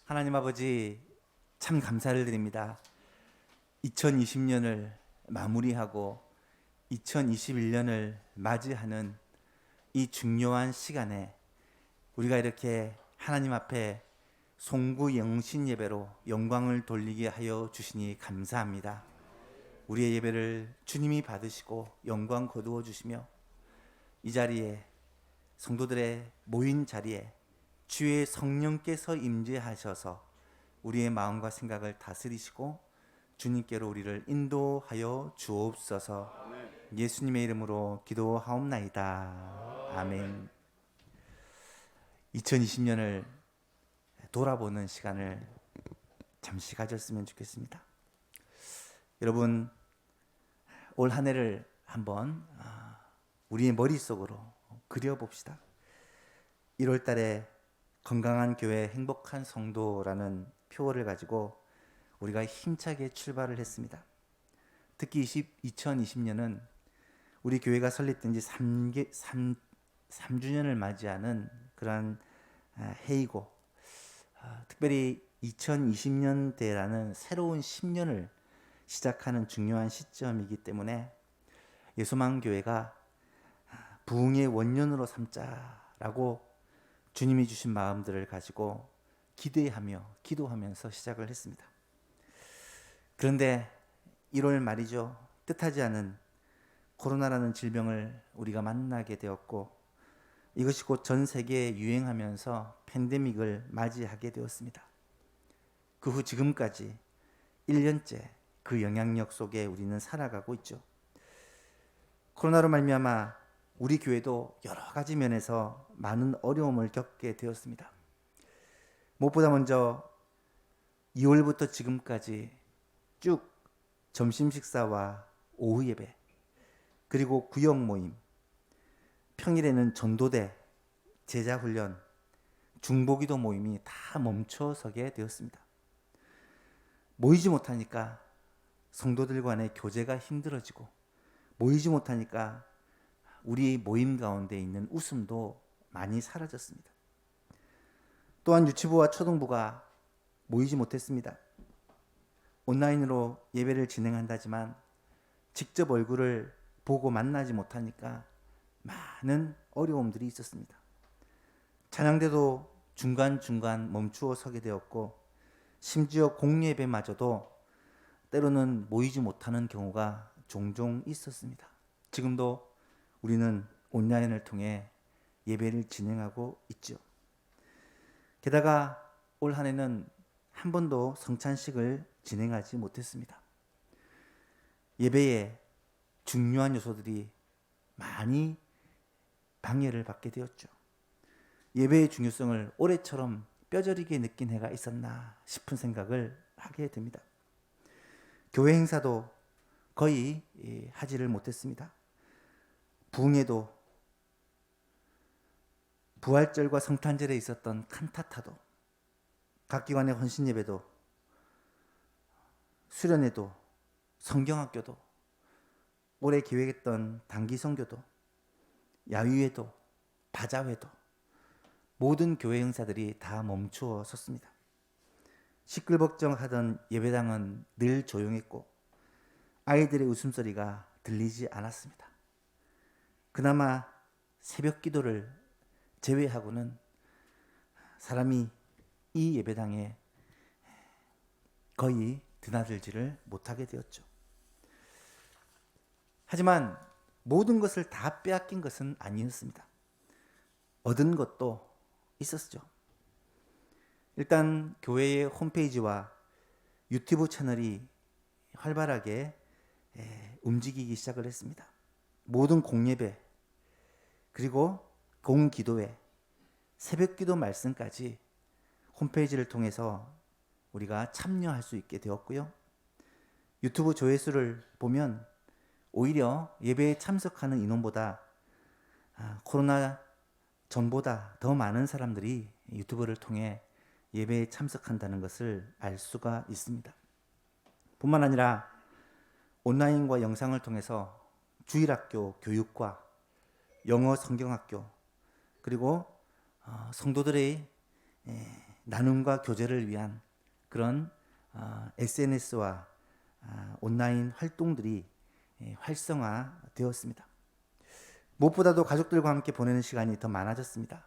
하나님 아버지, 참 감사를 드립니다. 2020년을 마무리하고 2021년을 맞이하는 이 중요한 시간에 우리가 이렇게 하나님 앞에 송구 영신 예배로 영광을 돌리게 하여 주시니 감사합니다. 우리의 예배를 주님이 받으시고 영광 거두어 주시며 이 자리에, 성도들의 모인 자리에 주의 성령께서 임재하셔서 우리의 마음과 생각을 다스리시고 주님께로 우리를 인도하여 주옵소서. 예수님의 이름으로 기도하옵나이다. 아멘. 2020년을 돌아보는 시간을 잠시 가졌으면 좋겠습니다. 여러분, 올 한 해를 한번 우리의 머릿속으로 그려봅시다. 1월 달에 건강한 교회, 행복한 성도라는 표어를 가지고 우리가 힘차게 출발을 했습니다. 특히 2020년은 우리 교회가 설립된 지 3주년을 맞이하는 그러한 해이고, 특별히 2020년대라는 새로운 10년을 시작하는 중요한 시점이기 때문에 예수만교회가 부흥의 원년으로 삼자라고 주님이 주신 마음들을 가지고 기대하며 기도하면서 시작을 했습니다. 그런데 1월 말이죠. 뜻하지 않은 코로나라는 질병을 우리가 만나게 되었고, 이것이 곧 전 세계에 유행하면서 팬데믹을 맞이하게 되었습니다. 그 후 지금까지 1년째 그 영향력 속에 우리는 살아가고 있죠. 코로나로 말미암아 우리 교회도 여러 가지 면에서 많은 어려움을 겪게 되었습니다. 무엇보다 먼저 2월부터 지금까지 쭉 점심 식사와 오후 예배, 그리고 구역 모임, 평일에는 전도대, 제자 훈련, 중보기도 모임이 다 멈춰서게 되었습니다. 모이지 못하니까 성도들 간의 교제가 힘들어지고, 모이지 못하니까 우리 모임 가운데 있는 웃음도 많이 사라졌습니다. 또한 유치부와 초등부가 모이지 못했습니다. 온라인으로 예배를 진행한다지만 직접 얼굴을 보고 만나지 못하니까 많은 어려움들이 있었습니다. 찬양대도 중간중간 멈추어 서게 되었고, 심지어 공예배마저도 때로는 모이지 못하는 경우가 종종 있었습니다. 지금도 우리는 온라인을 통해 예배를 진행하고 있죠. 게다가 올 한 해는 한 번도 성찬식을 진행하지 못했습니다. 예배에 중요한 요소들이 많이 방해를 받게 되었죠. 예배의 중요성을 올해처럼 뼈저리게 느낀 해가 있었나 싶은 생각을 하게 됩니다. 교회 행사도 거의 하지를 못했습니다. 부흥회도, 부활절과 성탄절에 있었던 칸타타도, 각 기관의 헌신예배도, 수련회도, 성경학교도, 올해 계획했던 단기선교도, 야유회도, 바자회도, 모든 교회 행사들이 다 멈추어 섰습니다. 시끌벅적하던 예배당은 늘 조용했고 아이들의 웃음소리가 들리지 않았습니다. 그나마 새벽 기도를 제외하고는 사람이 이 예배당에 거의 드나들지를 못하게 되었죠. 하지만 모든 것을 다 빼앗긴 것은 아니었습니다. 얻은 것도 있었죠. 일단 교회의 홈페이지와 유튜브 채널이 활발하게 움직이기 시작을 했습니다. 모든 공예배, 그리고 공기도회, 새벽기도 말씀까지 홈페이지를 통해서 우리가 참여할 수 있게 되었고요. 유튜브 조회수를 보면 오히려 예배에 참석하는 인원보다 코로나 전보다 더 많은 사람들이 유튜브를 통해 예배에 참석한다는 것을 알 수가 있습니다. 뿐만 아니라 온라인과 영상을 통해서 주일학교 교육과 영어 성경학교, 그리고 성도들의 나눔과 교제를 위한 그런 SNS와 온라인 활동들이 활성화되었습니다. 무엇보다도 가족들과 함께 보내는 시간이 더 많아졌습니다.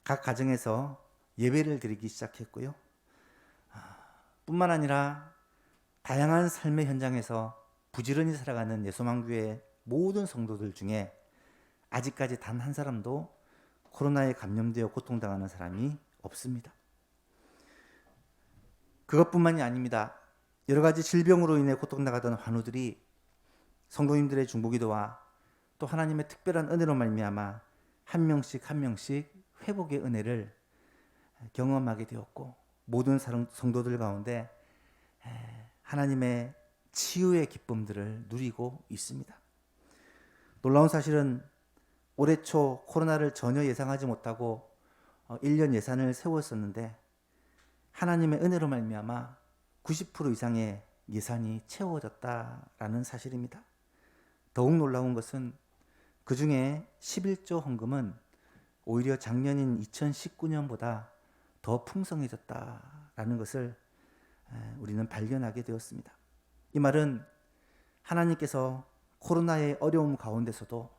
각 가정에서 예배를 드리기 시작했고요. 뿐만 아니라 다양한 삶의 현장에서 부지런히 살아가는 예소망교회 모든 성도들 중에 아직까지 단 한 사람도 코로나에 감염되어 고통당하는 사람이 없습니다. 그것뿐만이 아닙니다. 여러 가지 질병으로 인해 고통당하던 환우들이 성도님들의 중보기도와 또 하나님의 특별한 은혜로 말미암아 한 명씩 한 명씩 회복의 은혜를 경험하게 되었고, 모든 성도들 가운데 하나님의 치유의 기쁨들을 누리고 있습니다. 놀라운 사실은 올해 초 코로나를 전혀 예상하지 못하고 1년 예산을 세웠었는데 하나님의 은혜로 말미암아 90% 이상의 예산이 채워졌다라는 사실입니다. 더욱 놀라운 것은 그 중에 11조 헌금은 오히려 작년인 2019년보다 더 풍성해졌다라는 것을 우리는 발견하게 되었습니다. 이 말은 하나님께서 코로나의 어려움 가운데서도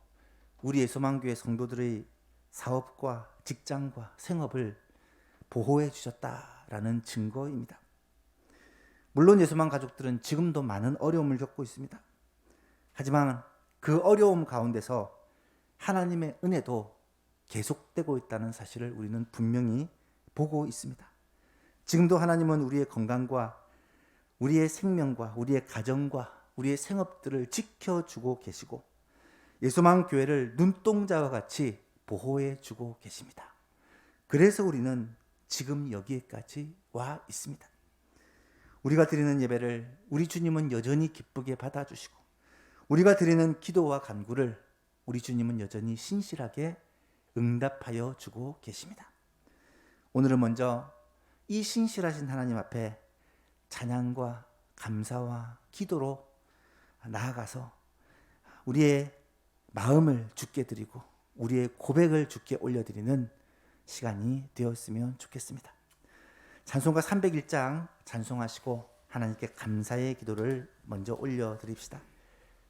우리 예소망교회 성도들의 사업과 직장과 생업을 보호해 주셨다라는 증거입니다. 물론 예소망 가족들은 지금도 많은 어려움을 겪고 있습니다. 하지만 그 어려움 가운데서 하나님의 은혜도 계속되고 있다는 사실을 우리는 분명히 보고 있습니다. 지금도 하나님은 우리의 건강과 우리의 생명과 우리의 가정과 우리의 생업들을 지켜주고 계시고 예소망 교회를 눈동자와 같이 보호해 주고 계십니다. 그래서 우리는 지금 여기에까지 와 있습니다. 우리가 드리는 예배를 우리 주님은 여전히 기쁘게 받아주시고, 우리가 드리는 기도와 간구를 우리 주님은 여전히 신실하게 응답하여 주고 계십니다. 오늘은 먼저 이 신실하신 하나님 앞에 찬양과 감사와 기도로 나아가서 우리의 마음을 주께 드리고 우리의 고백을 주께 올려드리는 시간이 되었으면 좋겠습니다. 찬송가 301장 찬송하시고 하나님께 감사의 기도를 먼저 올려드립시다.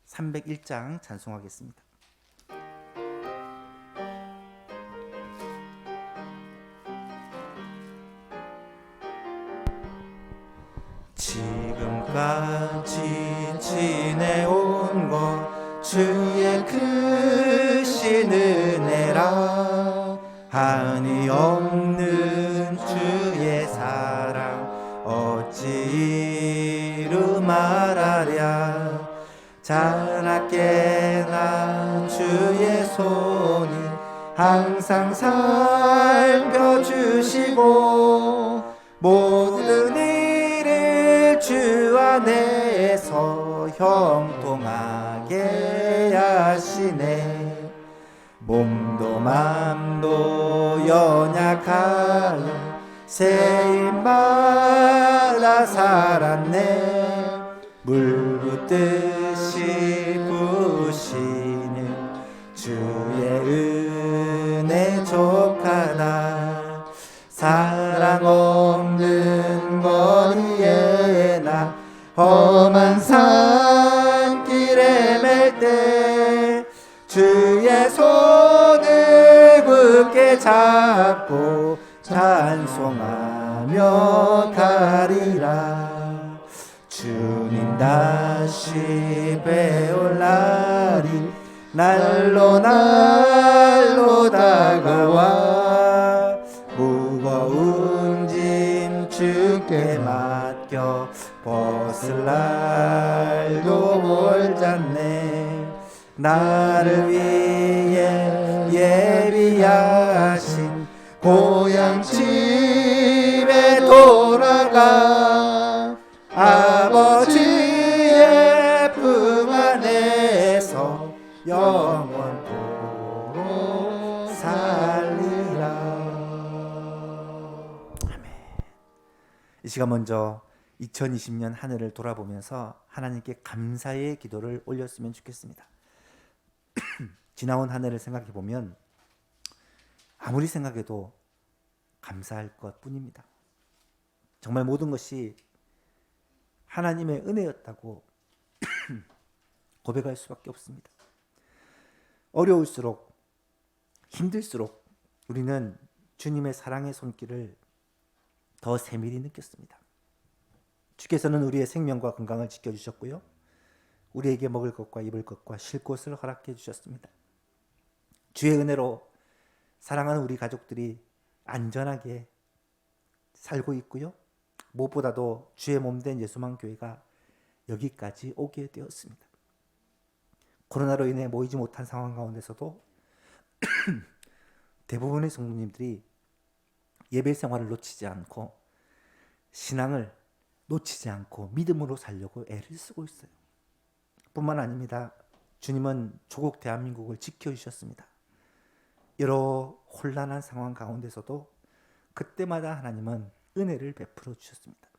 301장 찬송하겠습니다. 지금까지 지내온 것 주의 크신 은혜라, 한이 없는 주의 사랑 어찌 이루 말하랴. 자나깨나 주의 손이 항상 살펴주시고 모든 일을 주 안에서 형통하게 하시네. 몸도 맘도 연약하여 세임받아 살았네. 물 붓듯이 부시는 주의 은혜 족하다. 사랑 없는 거리에 나 험한 산길에 맬 때 주의 손을 굳게 잡고 찬송하며 가리라. 주님 다시 배울 날이 날로 날로 다가와 무거운 짐 주께 맡겨 벗을 날도 멀잖네. 나를 위해 예비하신 고향 집에 돌아가 아버지의 품 안에서 영원토록 살리라. 아멘. 이 시간 먼저 2020년 한 해를 돌아보면서 하나님께 감사의 기도를 올렸으면 좋겠습니다. 지나온 한 해를 생각해 보면 아무리 생각해도 감사할 것뿐입니다. 정말 모든 것이 하나님의 은혜였다고 고백할 수밖에 없습니다. 어려울수록 힘들수록 우리는 주님의 사랑의 손길을 더 세밀히 느꼈습니다. 주께서는 우리의 생명과 건강을 지켜주셨고요. 우리에게 먹을 것과 입을 것과 쉴 곳을 허락해 주셨습니다. 주의 은혜로 사랑하는 우리 가족들이 안전하게 살고 있고요. 무엇보다도 주의 몸된 예수만 교회가 여기까지 오게 되었습니다. 코로나로 인해 모이지 못한 상황 가운데서도 대부분의 성도님들이 예배 생활을 놓치지 않고 신앙을 놓치지 않고 믿음으로 살려고 애를 쓰고 있어요. 뿐만 아닙니다. 주님은 조국 대한민국을 지켜주셨습니다. 여러 혼란한 상황 가운데서도 그때마다 하나님은 은혜를 베풀어 주셨습니다.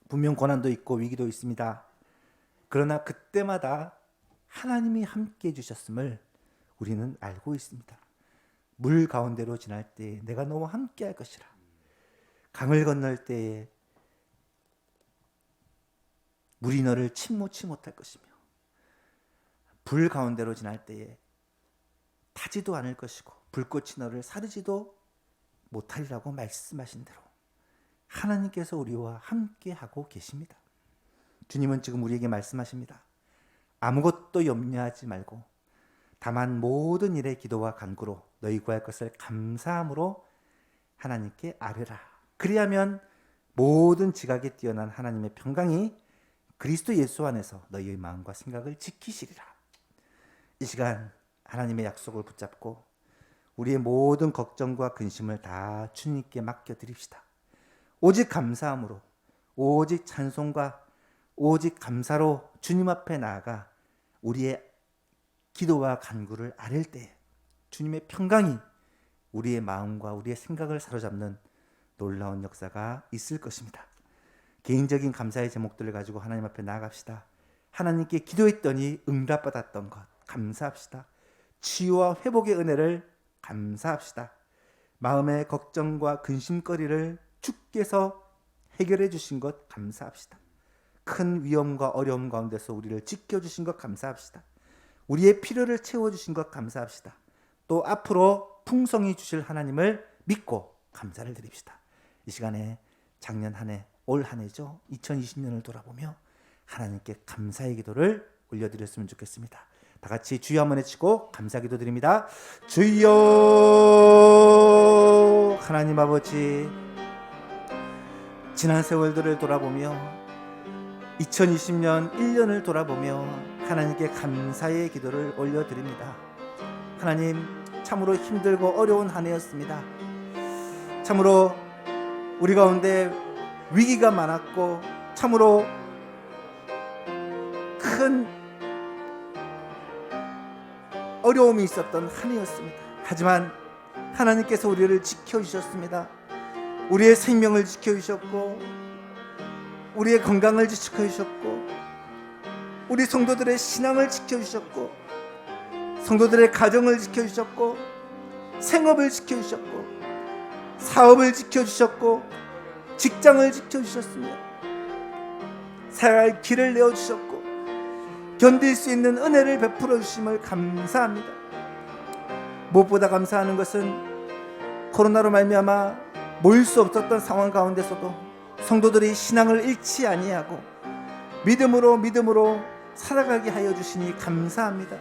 분명 고난도 있고 위기도 있습니다. 그러나 그때마다 하나님이 함께 해주셨음을 우리는 알고 있습니다. 물 가운데로 지날 때에 내가 너와 함께 할 것이라. 강을 건널 때에 물이 너를 침몰치 못할 것이며 불 가운데로 지날 때에 타지도 않을 것이고 불꽃이 너를 사르지도 못하리라고 말씀하신 대로 하나님께서 우리와 함께 하고 계십니다. 주님은 지금 우리에게 말씀하십니다. 아무것도 염려하지 말고 다만 모든 일에 기도와 간구로 너희 구할 것을 감사함으로 하나님께 아뢰라. 그리하면 모든 지각에 뛰어난 하나님의 평강이 그리스도 예수 안에서 너희의 마음과 생각을 지키시리라. 이 시간 하나님의 약속을 붙잡고 우리의 모든 걱정과 근심을 다 주님께 맡겨드립시다. 오직 감사함으로, 오직 찬송과 오직 감사로 주님 앞에 나아가 우리의 기도와 간구를 아뢰을 때 주님의 평강이 우리의 마음과 우리의 생각을 사로잡는 놀라운 역사가 있을 것입니다. 개인적인 감사의 제목들을 가지고 하나님 앞에 나아갑시다. 하나님께 기도했더니 응답받았던 것 감사합시다. 치유와 회복의 은혜를 감사합시다. 마음의 걱정과 근심거리를 주께서 해결해 주신 것 감사합시다. 큰 위험과 어려움 가운데서 우리를 지켜주신 것 감사합시다. 우리의 필요를 채워주신 것 감사합시다. 또 앞으로 풍성히 주실 하나님을 믿고 감사를 드립시다. 이 시간에 작년 한 해, 올 한 해죠. 2020년을 돌아보며 하나님께 감사의 기도를 올려드렸으면 좋겠습니다. 다 같이 주여 한번 외치고 감사 기도 드립니다. 주여 하나님 아버지, 지난 세월들을 돌아보며 2020년 1년을 돌아보며 하나님께 감사의 기도를 올려드립니다. 하나님, 참으로 힘들고 어려운 한 해였습니다. 참으로 우리 가운데 위기가 많았고 참으로 큰 어려움이 있었던 한 해였습니다. 하지만 하나님께서 우리를 지켜주셨습니다. 우리의 생명을 지켜주셨고 우리의 건강을 지켜주셨고 우리 성도들의 신앙을 지켜주셨고 성도들의 가정을 지켜주셨고 생업을 지켜주셨고 사업을 지켜주셨고 직장을 지켜주셨으며 살아갈 길을 내어주셨고 견딜 수 있는 은혜를 베풀어 주심을 감사합니다. 무엇보다 감사하는 것은 코로나로 말미암아 모일 수 없었던 상황 가운데서도 성도들이 신앙을 잃지 아니하고 믿음으로 살아가게 하여 주시니 감사합니다.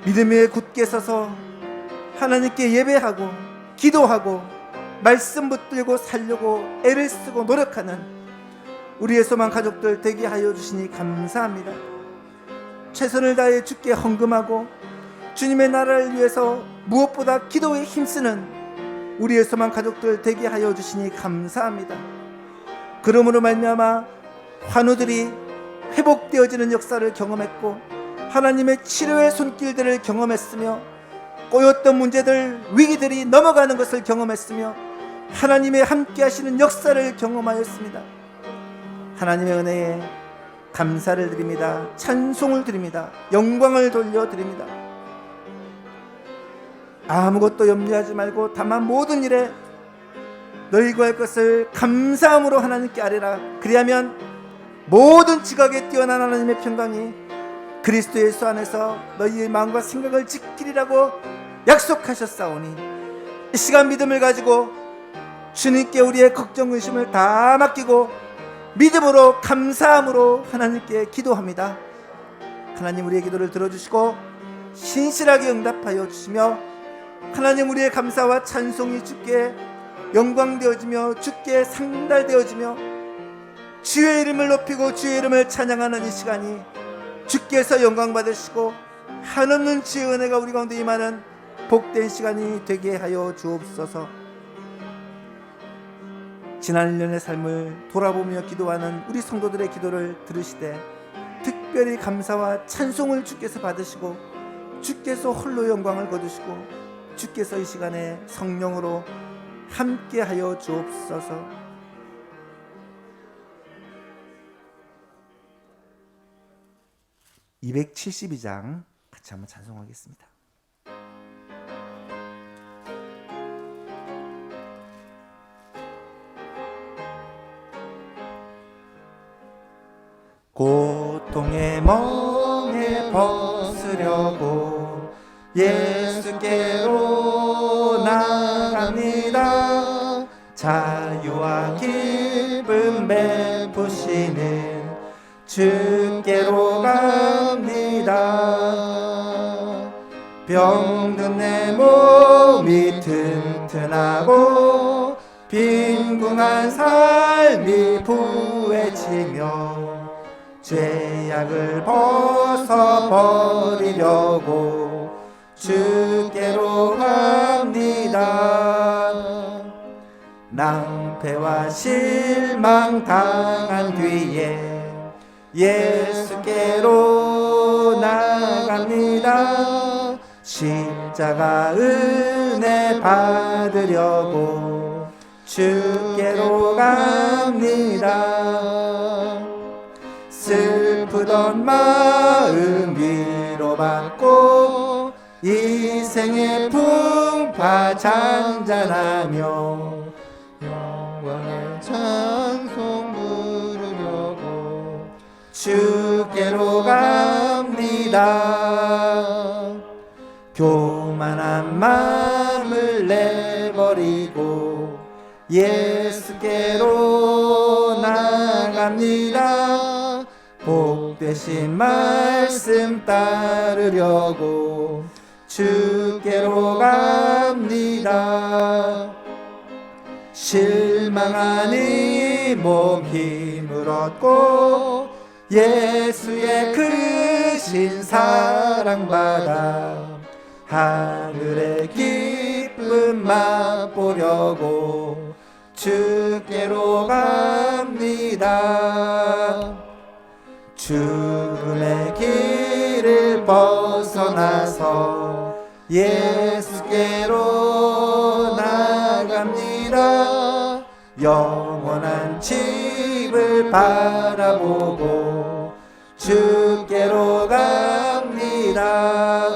믿음에 굳게 서서 하나님께 예배하고 기도하고 말씀 붙들고 살려고 애를 쓰고 노력하는 우리의 소망 가족들 되게 하여 주시니 감사합니다. 최선을 다해 주께 헌금하고 주님의 나라를 위해서 무엇보다 기도에 힘쓰는 우리의 소망 가족들 되게 하여 주시니 감사합니다. 그러므로 말미암아 환우들이 회복되어지는 역사를 경험했고 하나님의 치료의 손길들을 경험했으며 꼬였던 문제들, 위기들이 넘어가는 것을 경험했으며 하나님의 함께 하시는 역사를 경험하였습니다. 하나님의 은혜에 감사를 드립니다. 찬송을 드립니다. 영광을 돌려드립니다. 아무것도 염려하지 말고 다만 모든 일에 너희 구할 것을 감사함으로 하나님께 아뢰라. 그리하면 모든 지각에 뛰어난 하나님의 평강이 그리스도 예수 안에서 너희의 마음과 생각을 지키리라고 약속하셨사오니, 이 시간 믿음을 가지고 주님께 우리의 걱정 근심을 다 맡기고 믿음으로 감사함으로 하나님께 기도합니다. 하나님 우리의 기도를 들어주시고 신실하게 응답하여 주시며, 하나님 우리의 감사와 찬송이 주께 영광되어지며 주께 상달되어지며 주의 이름을 높이고 주의 이름을 찬양하는 이 시간이 주께서 영광 받으시고 한없는 주의 은혜가 우리 가운데 임하는 복된 시간이 되게 하여 주옵소서. 지난 1년의 삶을 돌아보며 기도하는 우리 성도들의 기도를 들으시되 특별히 감사와 찬송을 주께서 받으시고 주께서 홀로 영광을 거두시고 주께서 이 시간에 성령으로 함께하여 주옵소서. (272장) 같이 한번 찬송하겠습니다. 고통의 멍에 벗으려고 예수께로 나갑니다. 자유와 기쁨 베푸시는 주께로 갑니다. 병든 내 몸이 튼튼하고 빈궁한 삶이 부해지며 죄악을 벗어버리려고 주께로 갑니다. 낭패와 실망 당한 뒤에 예수께로 나갑니다. 십자가 은혜 받으려고 주께로 갑니다. 슬프던 마음 위로받고 이 생의 풍파 잔잔하며 영광의 찬송 부르려고 주께로 갑니다. 교만한 마음을 내버리고 예수께로 나갑니다. 복되신 말씀 따르려고 주께로 갑니다. 실망한 이 몸 힘을 얻고 예수의 크신 사랑받아 하늘의 기쁨 맛보려고 주께로 갑니다. 죽음의 길을 벗어나서 예수께로 나갑니다. 영원한 집을 바라보고 주께로 갑니다.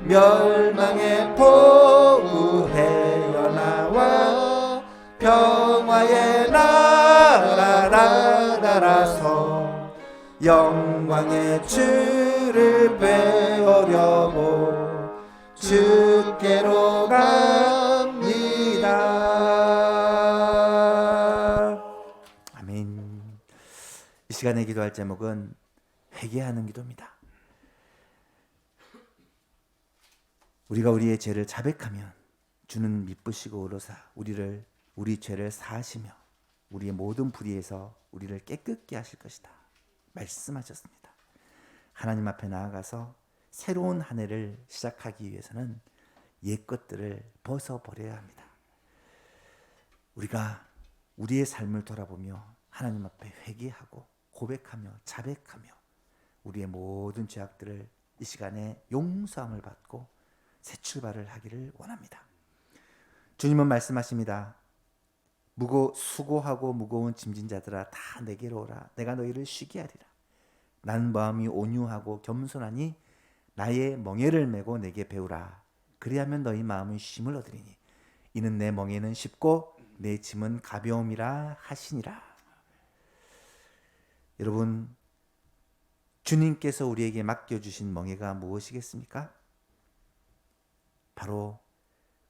멸망의 포구 헤어나와 평화의 나라 날아서 영광의 주를 배우려고 주께로 갑니다. 아멘. 이 시간에 기도할 제목은 회개하는 기도입니다. 우리가 우리의 죄를 자백하면 주는 미쁘시고 의로사 우리 죄를 사하시며 우리의 모든 불의에서 우리를 깨끗게 하실 것이다 말씀하셨습니다. 하나님 앞에 나아가서 새로운 한 해를 시작하기 위해서는 옛 것들을 벗어버려야 합니다. 우리가 우리의 삶을 돌아보며 하나님 앞에 회개하고 고백하며 자백하며 우리의 모든 죄악들을 이 시간에 용서함을 받고 새 출발을 하기를 원합니다. 주님은 말씀하십니다. 수고하고 무거운 짐진 자들아 다 내게로 오라. 내가 너희를 쉬게 하리라. 나는 마음이 온유하고 겸손하니 나의 멍에를 메고 내게 배우라. 그리하면 너희 마음은 쉼을 얻으리니 이는 내 멍에는 쉽고 내 짐은 가벼움이라 하시니라. 여러분, 주님께서 우리에게 맡겨주신 멍에가 무엇이겠습니까? 바로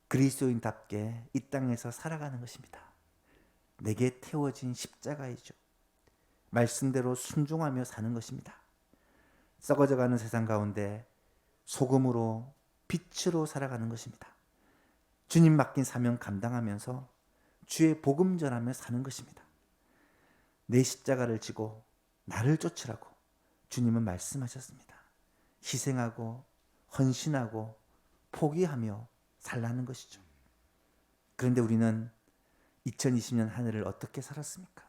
그리스도인답게 이 땅에서 살아가는 것입니다. 내게 태워진 십자가이죠. 말씀대로 순종하며 사는 것입니다. 썩어져가는 세상 가운데 소금으로 빛으로 살아가는 것입니다. 주님 맡긴 사명 감당하면서 주의 복음 전하며 사는 것입니다. 내 십자가를 지고 나를 쫓으라고 주님은 말씀하셨습니다. 희생하고 헌신하고 포기하며 살라는 것이죠. 그런데 우리는 2020년 한 해를 어떻게 살았습니까?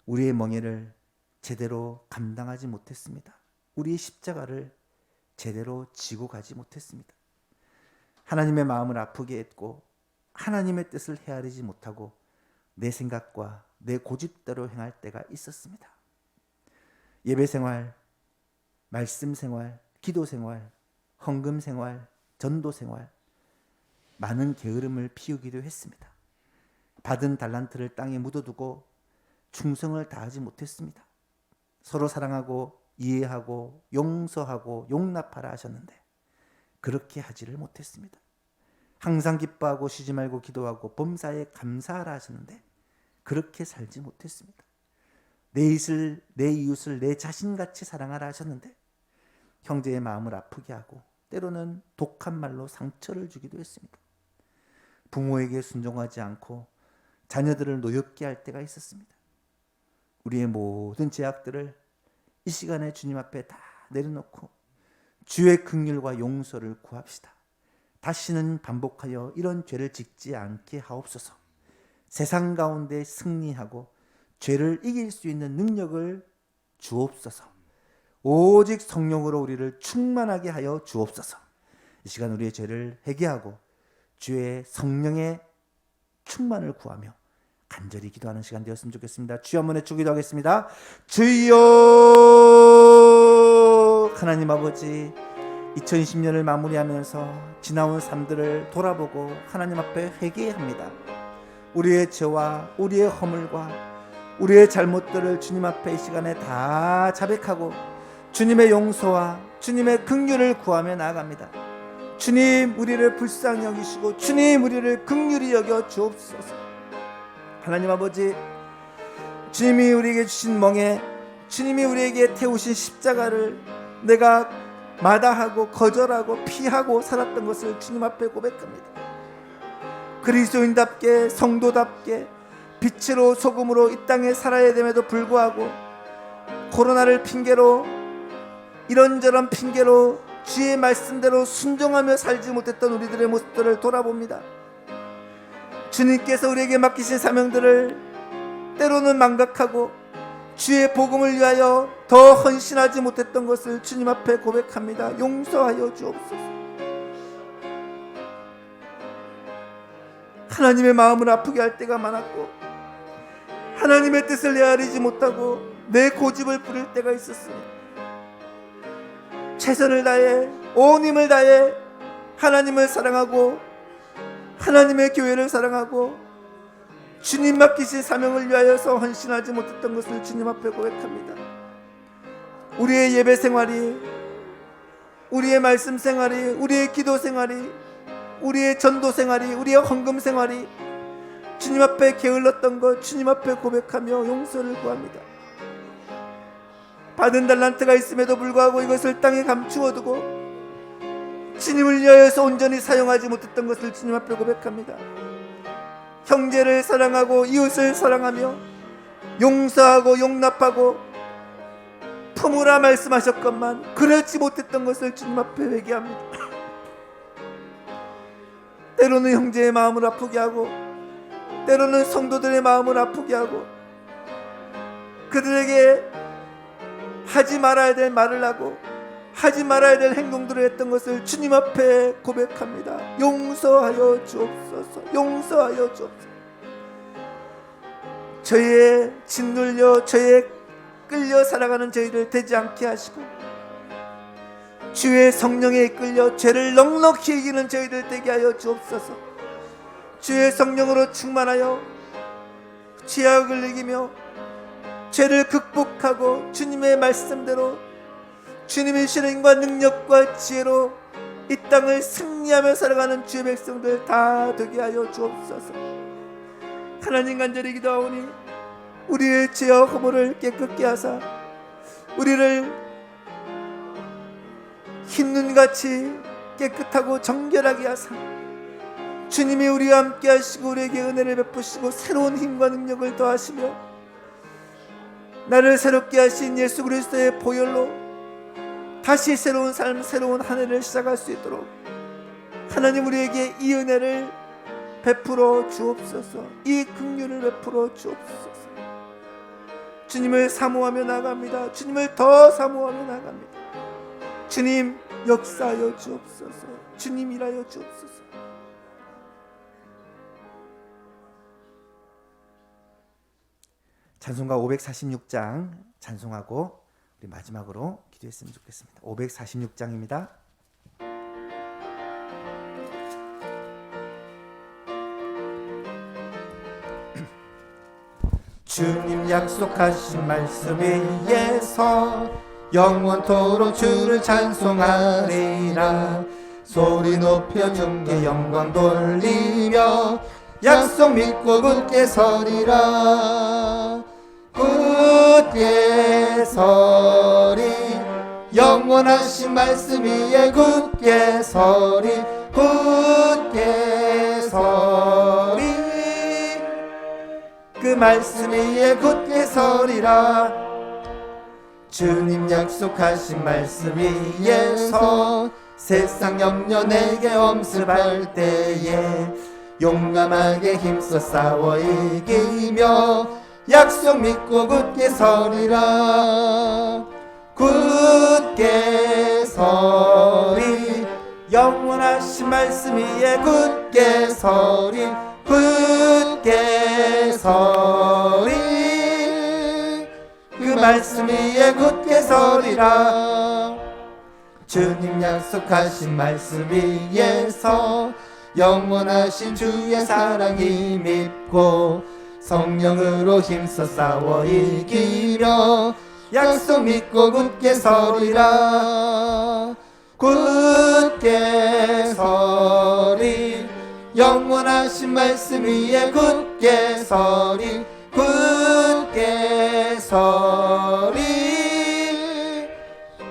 우리의 멍에를 제대로 감당하지 못했습니다. 우리의 십자가를 제대로 지고 가지 못했습니다. 하나님의 마음을 아프게 했고 하나님의 뜻을 헤아리지 못하고 내 생각과 내 고집대로 행할 때가 있었습니다. 예배 생활, 말씀 생활, 기도 생활, 헌금 생활, 전도 생활, 많은 게으름을 피우기도 했습니다. 받은 달란트를 땅에 묻어두고 충성을 다하지 못했습니다. 서로 사랑하고 이해하고 용서하고 용납하라 하셨는데 그렇게 하지를 못했습니다. 항상 기뻐하고 쉬지 말고 기도하고 범사에 감사하라 하셨는데 그렇게 살지 못했습니다. 내 이웃을 내 자신같이 사랑하라 하셨는데 형제의 마음을 아프게 하고 때로는 독한 말로 상처를 주기도 했습니다. 부모에게 순종하지 않고 자녀들을 노엽게 할 때가 있었습니다. 우리의 모든 죄악들을 이 시간에 주님 앞에 다 내려놓고 주의 긍휼과 용서를 구합시다. 다시는 반복하여 이런 죄를 짓지 않게 하옵소서. 세상 가운데 승리하고 죄를 이길 수 있는 능력을 주옵소서. 오직 성령으로 우리를 충만하게 하여 주옵소서. 이 시간 우리의 죄를 회개하고 주의 성령의 충만을 구하며 간절히 기도하는 시간 되었으면 좋겠습니다. 주여 한번 외쳐 기도하겠습니다. 주여 하나님 아버지, 2020년을 마무리하면서 지나온 삶들을 돌아보고 하나님 앞에 회개합니다. 우리의 죄와 우리의 허물과 우리의 잘못들을 주님 앞에 이 시간에 다 자백하고 주님의 용서와 주님의 긍휼을 구하며 나아갑니다. 주님, 우리를 불쌍히 여기시고 주님, 우리를 긍휼히 여겨 주옵소서. 하나님 아버지, 주님이 우리에게 주신 멍에, 주님이 우리에게 태우신 십자가를 내가 마다하고 거절하고 피하고 살았던 것을 주님 앞에 고백합니다. 그리스도인답게 성도답게 빛으로 소금으로 이 땅에 살아야 됨에도 불구하고 코로나를 핑계로 이런저런 핑계로 주의 말씀대로 순종하며 살지 못했던 우리들의 모습들을 돌아봅니다. 주님께서 우리에게 맡기신 사명들을 때로는 망각하고 주의 복음을 위하여 더 헌신하지 못했던 것을 주님 앞에 고백합니다. 용서하여 주옵소서. 하나님의 마음을 아프게 할 때가 많았고 하나님의 뜻을 헤아리지 못하고 내 고집을 부릴 때가 있었습니다. 최선을 다해 온 힘을 다해 하나님을 사랑하고 하나님의 교회를 사랑하고 주님 맡기신 사명을 위하여서 헌신하지 못했던 것을 주님 앞에 고백합니다. 우리의 예배 생활이, 우리의 말씀 생활이, 우리의 기도 생활이, 우리의 전도 생활이, 우리의 헌금 생활이 주님 앞에 게을렀던 것 주님 앞에 고백하며 용서를 구합니다. 받은 달란트가 있음에도 불구하고 이것을 땅에 감추어두고 주님을 위하여서 온전히 사용하지 못했던 것을 주님 앞에 고백합니다. 형제를 사랑하고 이웃을 사랑하며 용서하고 용납하고 품으라 말씀하셨건만 그렇지 못했던 것을 주님 앞에 회개합니다. 때로는 형제의 마음을 아프게 하고 때로는 성도들의 마음을 아프게 하고 그들에게 하지 말아야 될 말을 하고 하지 말아야 될 행동들을 했던 것을 주님 앞에 고백합니다. 용서하여 주옵소서. 용서하여 주옵소서. 저의 짓눌려 저의 끌려 살아가는 저희를 되지 않게 하시고 주의 성령에 이끌려 죄를 넉넉히 이기는 저희들 되게 하여 주옵소서. 주의 성령으로 충만하여 죄악을 이기며 죄를 극복하고 주님의 말씀대로 주님의 신앙과 능력과 지혜로 이 땅을 승리하며 살아가는 주의 백성들 다 되게 하여 주옵소서. 하나님 간절히 기도하오니 우리의 죄와 허물을 깨끗게 하사 우리를 흰눈같이 깨끗하고 정결하게 하사 주님이 우리와 함께 하시고 우리에게 은혜를 베푸시고 새로운 힘과 능력을 더하시며 나를 새롭게 하신 예수 그리스도의 보혈로 다시 새로운 삶, 새로운 한 해를 시작할 수 있도록 하나님 우리에게 이 은혜를 베풀어 주옵소서. 이 긍휼을 베풀어 주옵소서. 주님을 사모하며 나갑니다. 주님을 더 사모하며 나갑니다. 주님 역사하여 주옵소서. 주님 일하여 주옵소서. 찬송가 546장 찬송하고 우리 마지막으로 기도했으면 좋겠습니다. 546장입니다. 주님 약속하신 말씀 위에서 영원토록 주를 찬송하리라. 소리 높여 주께 영광 돌리며 약속 믿고 굳게 서리라. 굳게 서리 영원하신 말씀 위에 굳게 서리 굳게 서리 그 말씀 위에 굳게 서리라. 주님 약속하신 말씀 위에서 세상 염려 내게 엄습할 때에 용감하게 힘써 싸워 이기며 약속 믿고 굳게 서리라. 굳게 서리 영원하신 말씀 위에 굳게 서리 굳게 서리 그 말씀 위에 굳게 서리라. 주님 약속하신 말씀 위에서 영원하신 주의 사랑이 믿고 성령으로 힘써 싸워 이기며 약속 믿고 굳게 서리라. 굳게 서리 영원하신 말씀 위에 굳게 서리 굳게 서리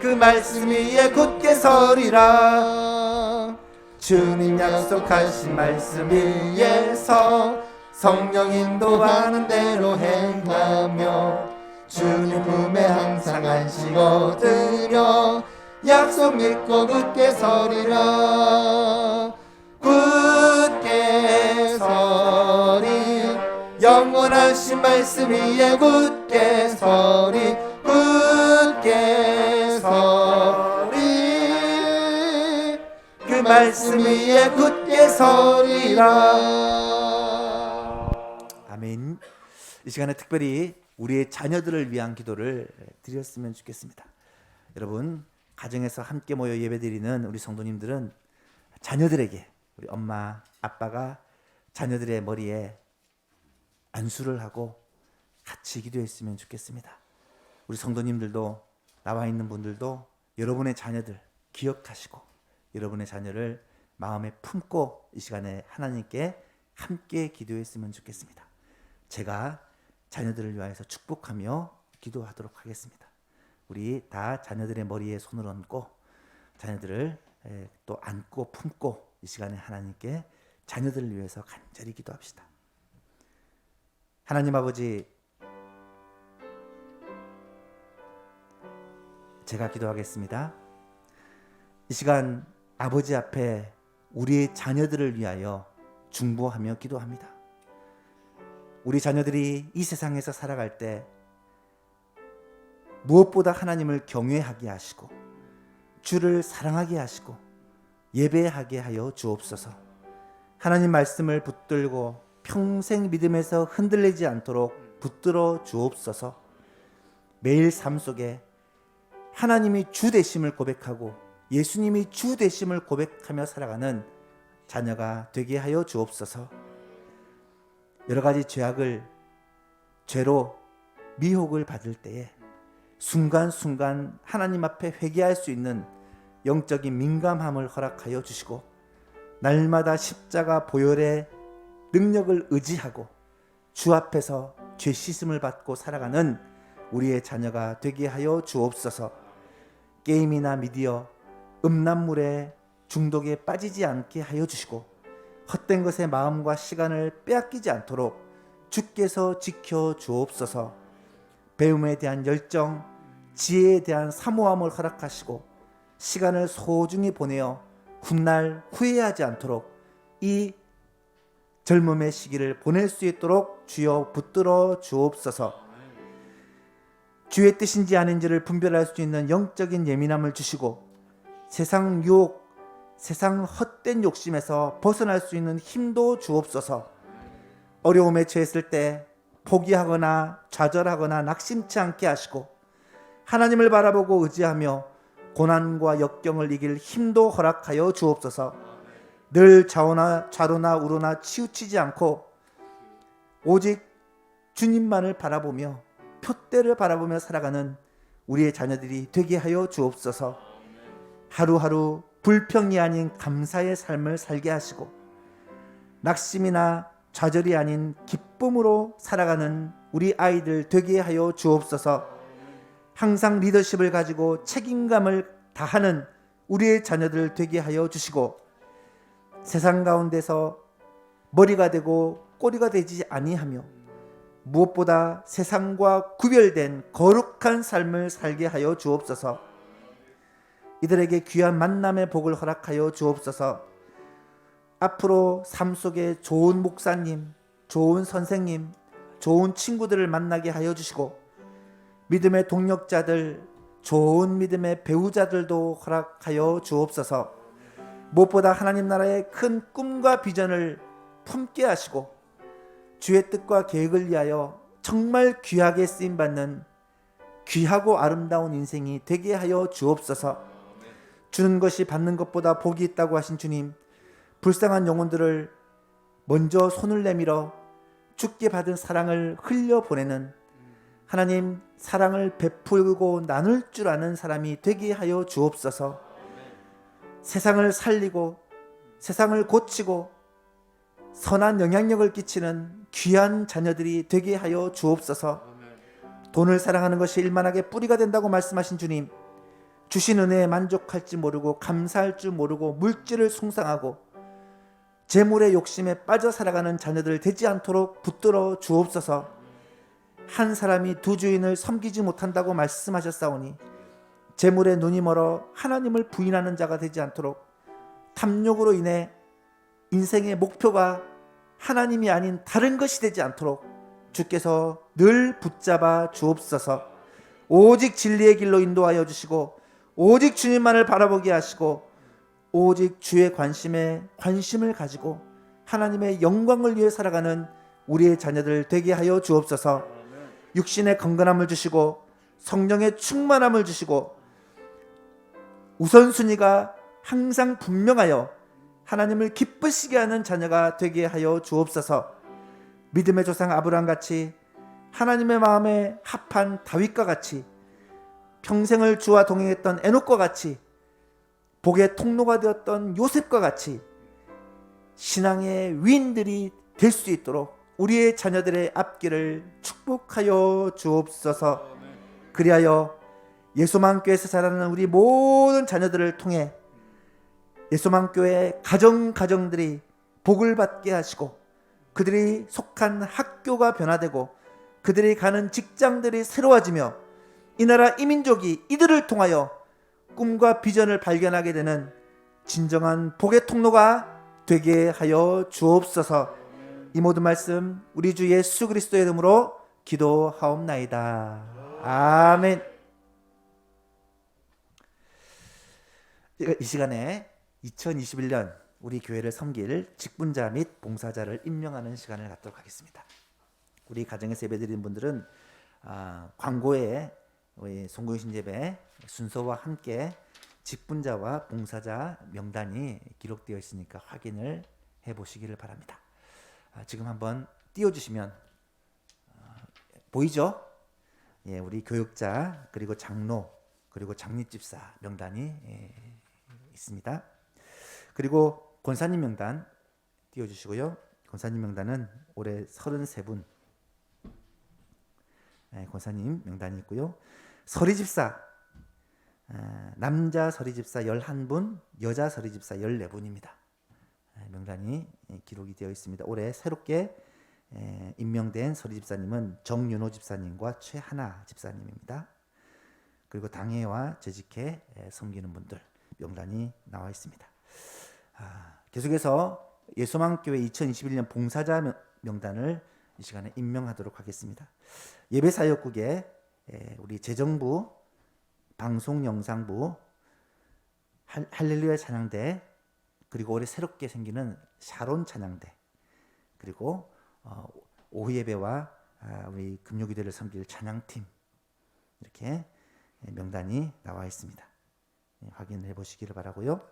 그 말씀 위에 굳게 서리라. 주님 약속하신 말씀 위에서 성령 인도하는 대로 행하며 주님 품에 항상 안식 얻으며 약속 믿고 굳게 서리라. 굳게 서리 영원하신 말씀 위에 굳게 서리 굳게 서리 그 말씀 위에 굳게 서리라. 아멘. 이 시간에 특별히 우리의 자녀들을 위한 기도를 드렸으면 좋겠습니다. 여러분 가정에서 함께 모여 예배드리는 우리 성도님들은 자녀들에게 우리 엄마 아빠가 자녀들의 머리에 안수를 하고 같이 기도했으면 좋겠습니다. 우리 성도님들도 나와 있는 분들도 여러분의 자녀들 기억하시고 여러분의 자녀를 마음에 품고 이 시간에 하나님께 함께 기도했으면 좋겠습니다. 제가 자녀들을 위하여서 축복하며 기도하도록 하겠습니다. 우리 다 자녀들의 머리에 손을 얹고 자녀들을 또 안고 품고 이 시간에 하나님께 자녀들을 위해서 간절히 기도합시다. 하나님 아버지, 제가 기도하겠습니다. 이 시간 아버지 앞에 우리의 자녀들을 위하여 중보하며 기도합니다. 우리 자녀들이 이 세상에서 살아갈 때 무엇보다 하나님을 경외하게 하시고 주를 사랑하게 하시고 예배하게 하여 주옵소서. 하나님 말씀을 붙들고 평생 믿음에서 흔들리지 않도록 붙들어 주옵소서. 매일 삶 속에 하나님이 주 되심을 고백하고 예수님이 주 되심을 고백하며 살아가는 자녀가 되게 하여 주옵소서. 여러 가지 죄로 미혹을 받을 때에 순간순간 하나님 앞에 회개할 수 있는 영적인 민감함을 허락하여 주시고, 날마다 십자가 보혈의 능력을 의지하고 주 앞에서 죄 씻음을 받고 살아가는 우리의 자녀가 되게 하여 주옵소서. 게임이나 미디어, 음란물에 중독에 빠지지 않게 하여 주시고, 헛된 것에 마음과 시간을 빼앗기지 않도록 주께서 지켜 주옵소서. 배움에 대한 열정, 지혜에 대한 사모함을 허락하시고, 시간을 소중히 보내어 훗날 후회하지 않도록 이 젊음의 시기를 보낼 수 있도록 주여 붙들어 주옵소서. 주의 뜻인지 아닌지를 분별할 수 있는 영적인 예민함을 주시고, 세상 유혹, 세상 헛된 욕심에서 벗어날 수 있는 힘도 주옵소서. 어려움에 처했을 때 포기하거나 좌절하거나 낙심치 않게 하시고, 하나님을 바라보고 의지하며 고난과 역경을 이길 힘도 허락하여 주옵소서. 늘 좌로나 우로나 치우치지 않고 오직 주님만을 바라보며 표대를 바라보며 살아가는 우리의 자녀들이 되게 하여 주옵소서. 하루하루 불평이 아닌 감사의 삶을 살게 하시고, 낙심이나 좌절이 아닌 기쁨으로 살아가는 우리 아이들 되게 하여 주옵소서. 항상 리더십을 가지고 책임감을 다하는 우리의 자녀들 되게 하여 주시고, 세상 가운데서 머리가 되고 꼬리가 되지 아니하며 무엇보다 세상과 구별된 거룩한 삶을 살게 하여 주옵소서. 이들에게 귀한 만남의 복을 허락하여 주옵소서. 앞으로 삶 속에 좋은 목사님, 좋은 선생님, 좋은 친구들을 만나게 하여 주시고, 믿음의 동력자들, 좋은 믿음의 배우자들도 허락하여 주옵소서. 무엇보다 하나님 나라의 큰 꿈과 비전을 품게 하시고, 주의 뜻과 계획을 위하여 정말 귀하게 쓰임받는 귀하고 아름다운 인생이 되게 하여 주옵소서. 주는 것이 받는 것보다 복이 있다고 하신 주님, 불쌍한 영혼들을 먼저 손을 내밀어 주께 받은 사랑을 흘려보내는, 하나님 사랑을 베풀고 나눌 줄 아는 사람이 되게 하여 주옵소서. 세상을 살리고 세상을 고치고 선한 영향력을 끼치는 귀한 자녀들이 되게 하여 주옵소서. 돈을 사랑하는 것이 일만하게 뿌리가 된다고 말씀하신 주님, 주신 은혜에 만족할 줄 모르고 감사할 줄 모르고 물질을 숭상하고 재물의 욕심에 빠져 살아가는 자녀들 되지 않도록 붙들어 주옵소서. 한 사람이 두 주인을 섬기지 못한다고 말씀하셨사오니, 재물에 눈이 멀어 하나님을 부인하는 자가 되지 않도록, 탐욕으로 인해 인생의 목표가 하나님이 아닌 다른 것이 되지 않도록 주께서 늘 붙잡아 주옵소서. 오직 진리의 길로 인도하여 주시고, 오직 주님만을 바라보게 하시고, 오직 주의 관심에 관심을 가지고 하나님의 영광을 위해 살아가는 우리의 자녀들 되게 하여 주옵소서. 육신의 건강함을 주시고 성령의 충만함을 주시고, 우선순위가 항상 분명하여 하나님을 기쁘시게 하는 자녀가 되게 하여 주옵소서. 믿음의 조상 아브라함같이, 하나님의 마음에 합한 다윗과 같이, 평생을 주와 동행했던 에녹과 같이, 복의 통로가 되었던 요셉과 같이 신앙의 위인들이 될 수 있도록 우리의 자녀들의 앞길을 축복하여 주옵소서. 그리하여 예수만교회에서 자라는 우리 모든 자녀들을 통해 예수만교회 가정들이 복을 받게 하시고, 그들이 속한 학교가 변화되고 그들이 가는 직장들이 새로워지며 이 나라 이민족이 이들을 통하여 꿈과 비전을 발견하게 되는 진정한 복의 통로가 되게 하여 주옵소서. 이 모든 말씀 우리 주 예수 그리스도의 이름으로 기도하옵나이다. 아멘. 이 시간에 2021년 우리 교회를 섬길 직분자 및 봉사자를 임명하는 시간을 갖도록 하겠습니다. 우리 가정에서 예배드리는 분들은 광고에 우리 송구신 예배 순서와 함께 직분자와 봉사자 명단이 기록되어 있으니까 확인을 해 보시기를 바랍니다. 지금 한번 띄워주시면 보이죠? 예, 우리 교육자 그리고 장로 그리고 장립집사 명단이 있습니다. 그리고 권사님 명단 띄워주시고요. 권사님 명단은 올해 33분 권사님 명단이 있고요. 서리집사 남자 서리집사 11분, 여자 서리집사 14분입니다. 명단이 기록이 되어 있습니다. 올해 새롭게 임명된 서리집사님은 정윤호 집사님과 최하나 집사님입니다. 그리고 당회와 재직회 섬기는 분들 명단이 나와 있습니다. 계속해서 예수만교회 2021년 봉사자 명단을 이 시간에 임명하도록 하겠습니다. 예배사역국에 우리 재정부, 방송영상부, 할렐루야 찬양대, 그리고 올해 새롭게 생기는 샤론 찬양대, 그리고 오후 예배와 우리 금요기도를 섬길 찬양팀, 이렇게 명단이 나와 있습니다. 확인해 보시기를 바라고요.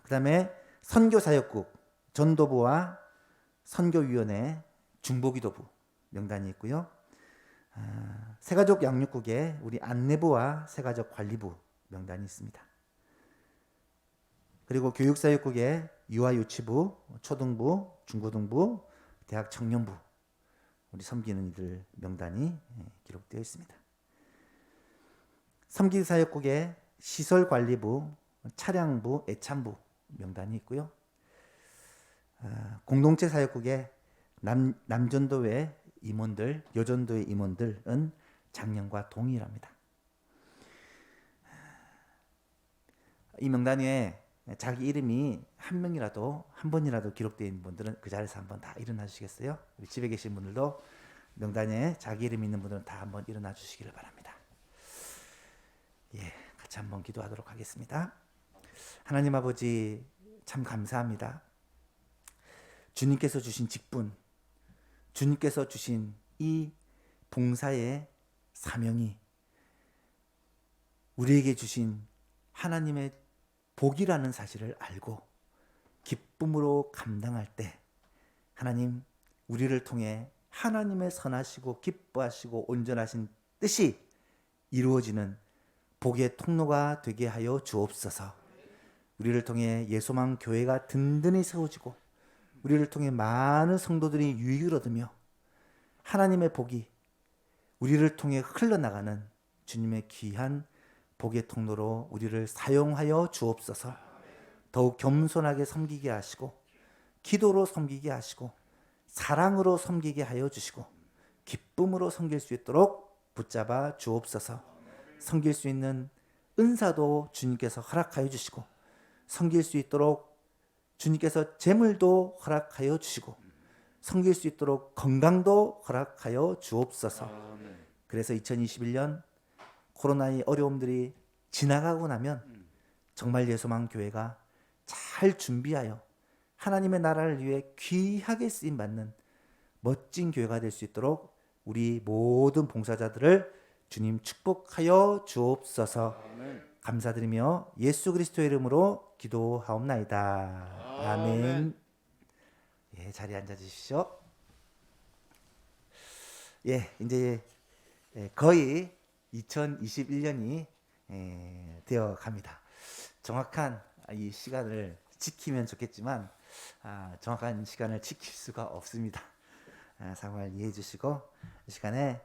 그 다음에 선교사역국, 전도부와 선교위원회, 중보기도부 명단이 있고요. 새가족 양육국에 우리 안내부와 새가족 관리부 명단이 있습니다. 그리고 교육사역국에 유아유치부, 초등부, 중고등부, 대학 청년부 우리 섬기는 이들 명단이 기록되어 있습니다. 섬기사역국에 시설관리부, 차량부, 애참부 명단이 있고요. 공동체사역국에 남전도회 임원들, 여전도회 임원들은 작년과 동일합니다. 이 명단 위에 자기 이름이 한 번이라도 기록되어 있는 분들은 그 자리에서 한번 다 일어나 주시겠어요? 우리 집에 계신 분들도 명단에 자기 이름이 있는 분들은 다 한번 일어나 주시기를 바랍니다. 예, 같이 한번 기도하도록 하겠습니다. 하나님 아버지 참 감사합니다. 주님께서 주신 직분, 주님께서 주신 이 봉사의 사명이 우리에게 주신 하나님의 복이라는 사실을 알고 기쁨으로 감당할 때 하나님 우리를 통해 하나님의 선하시고 기뻐하시고 온전하신 뜻이 이루어지는 복의 통로가 되게 하여 주옵소서. 우리를 통해 예수만 교회가 든든히 세워지고 우리를 통해 많은 성도들이 유익을 얻으며 하나님의 복이 우리를 통해 흘러나가는 주님의 귀한 복의 통로로 우리를 사용하여 주옵소서. 더욱 겸손하게 섬기게 하시고 기도로 섬기게 하시고 사랑으로 섬기게 하여 주시고 기쁨으로 섬길 수 있도록 붙잡아 주옵소서. 섬길 수 있는 은사도 주님께서 허락하여 주시고 섬길 수 있도록 주님께서 재물도 허락하여 주시고 섬길 수 있도록 건강도 허락하여 주옵소서. 그래서 2021년 코로나의 어려움들이 지나가고 나면 정말 예수만 교회가 잘 준비하여 하나님의 나라를 위해 귀하게 쓰임받는 멋진 교회가 될 수 있도록 우리 모든 봉사자들을 주님 축복하여 주옵소서. 감사드리며 예수 그리스도의 이름으로 기도하옵나이다. 아멘. 예, 자리에 앉아 주십시오. 예, 이제 거의 2021년이 되어 갑니다. 정확한 이 시간을 지키면 좋겠지만 정확한 시간을 지킬 수가 없습니다. 사과를 이해해 주시고 이 시간에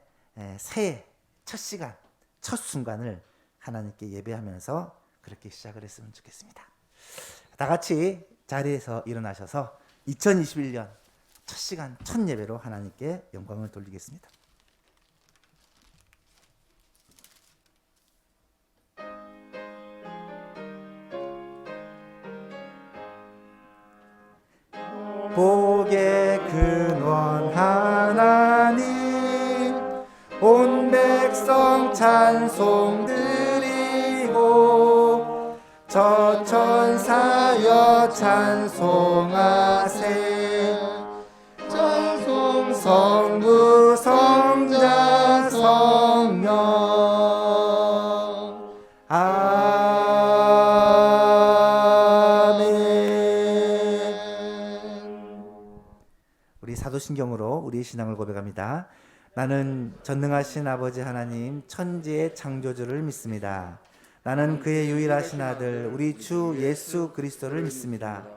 새해 첫 시간, 첫 순간을 하나님께 예배하면서 그렇게 시작을 했으면 좋겠습니다. 다 같이 자리에서 일어나셔서 2021년 첫 시간, 첫 예배로 하나님께 영광을 돌리겠습니다. 복의 근원 하나님 온 백성 찬송 드리고 저 천사여 찬송하세 찬송 성부 성자 성령 심경으로 우리의 신앙을 고백합니다. 나는 전능하신 아버지 하나님 천지의 창조주를 믿습니다. 나는 그의 유일하신 아들 우리 주 예수 그리스도를 믿습니다.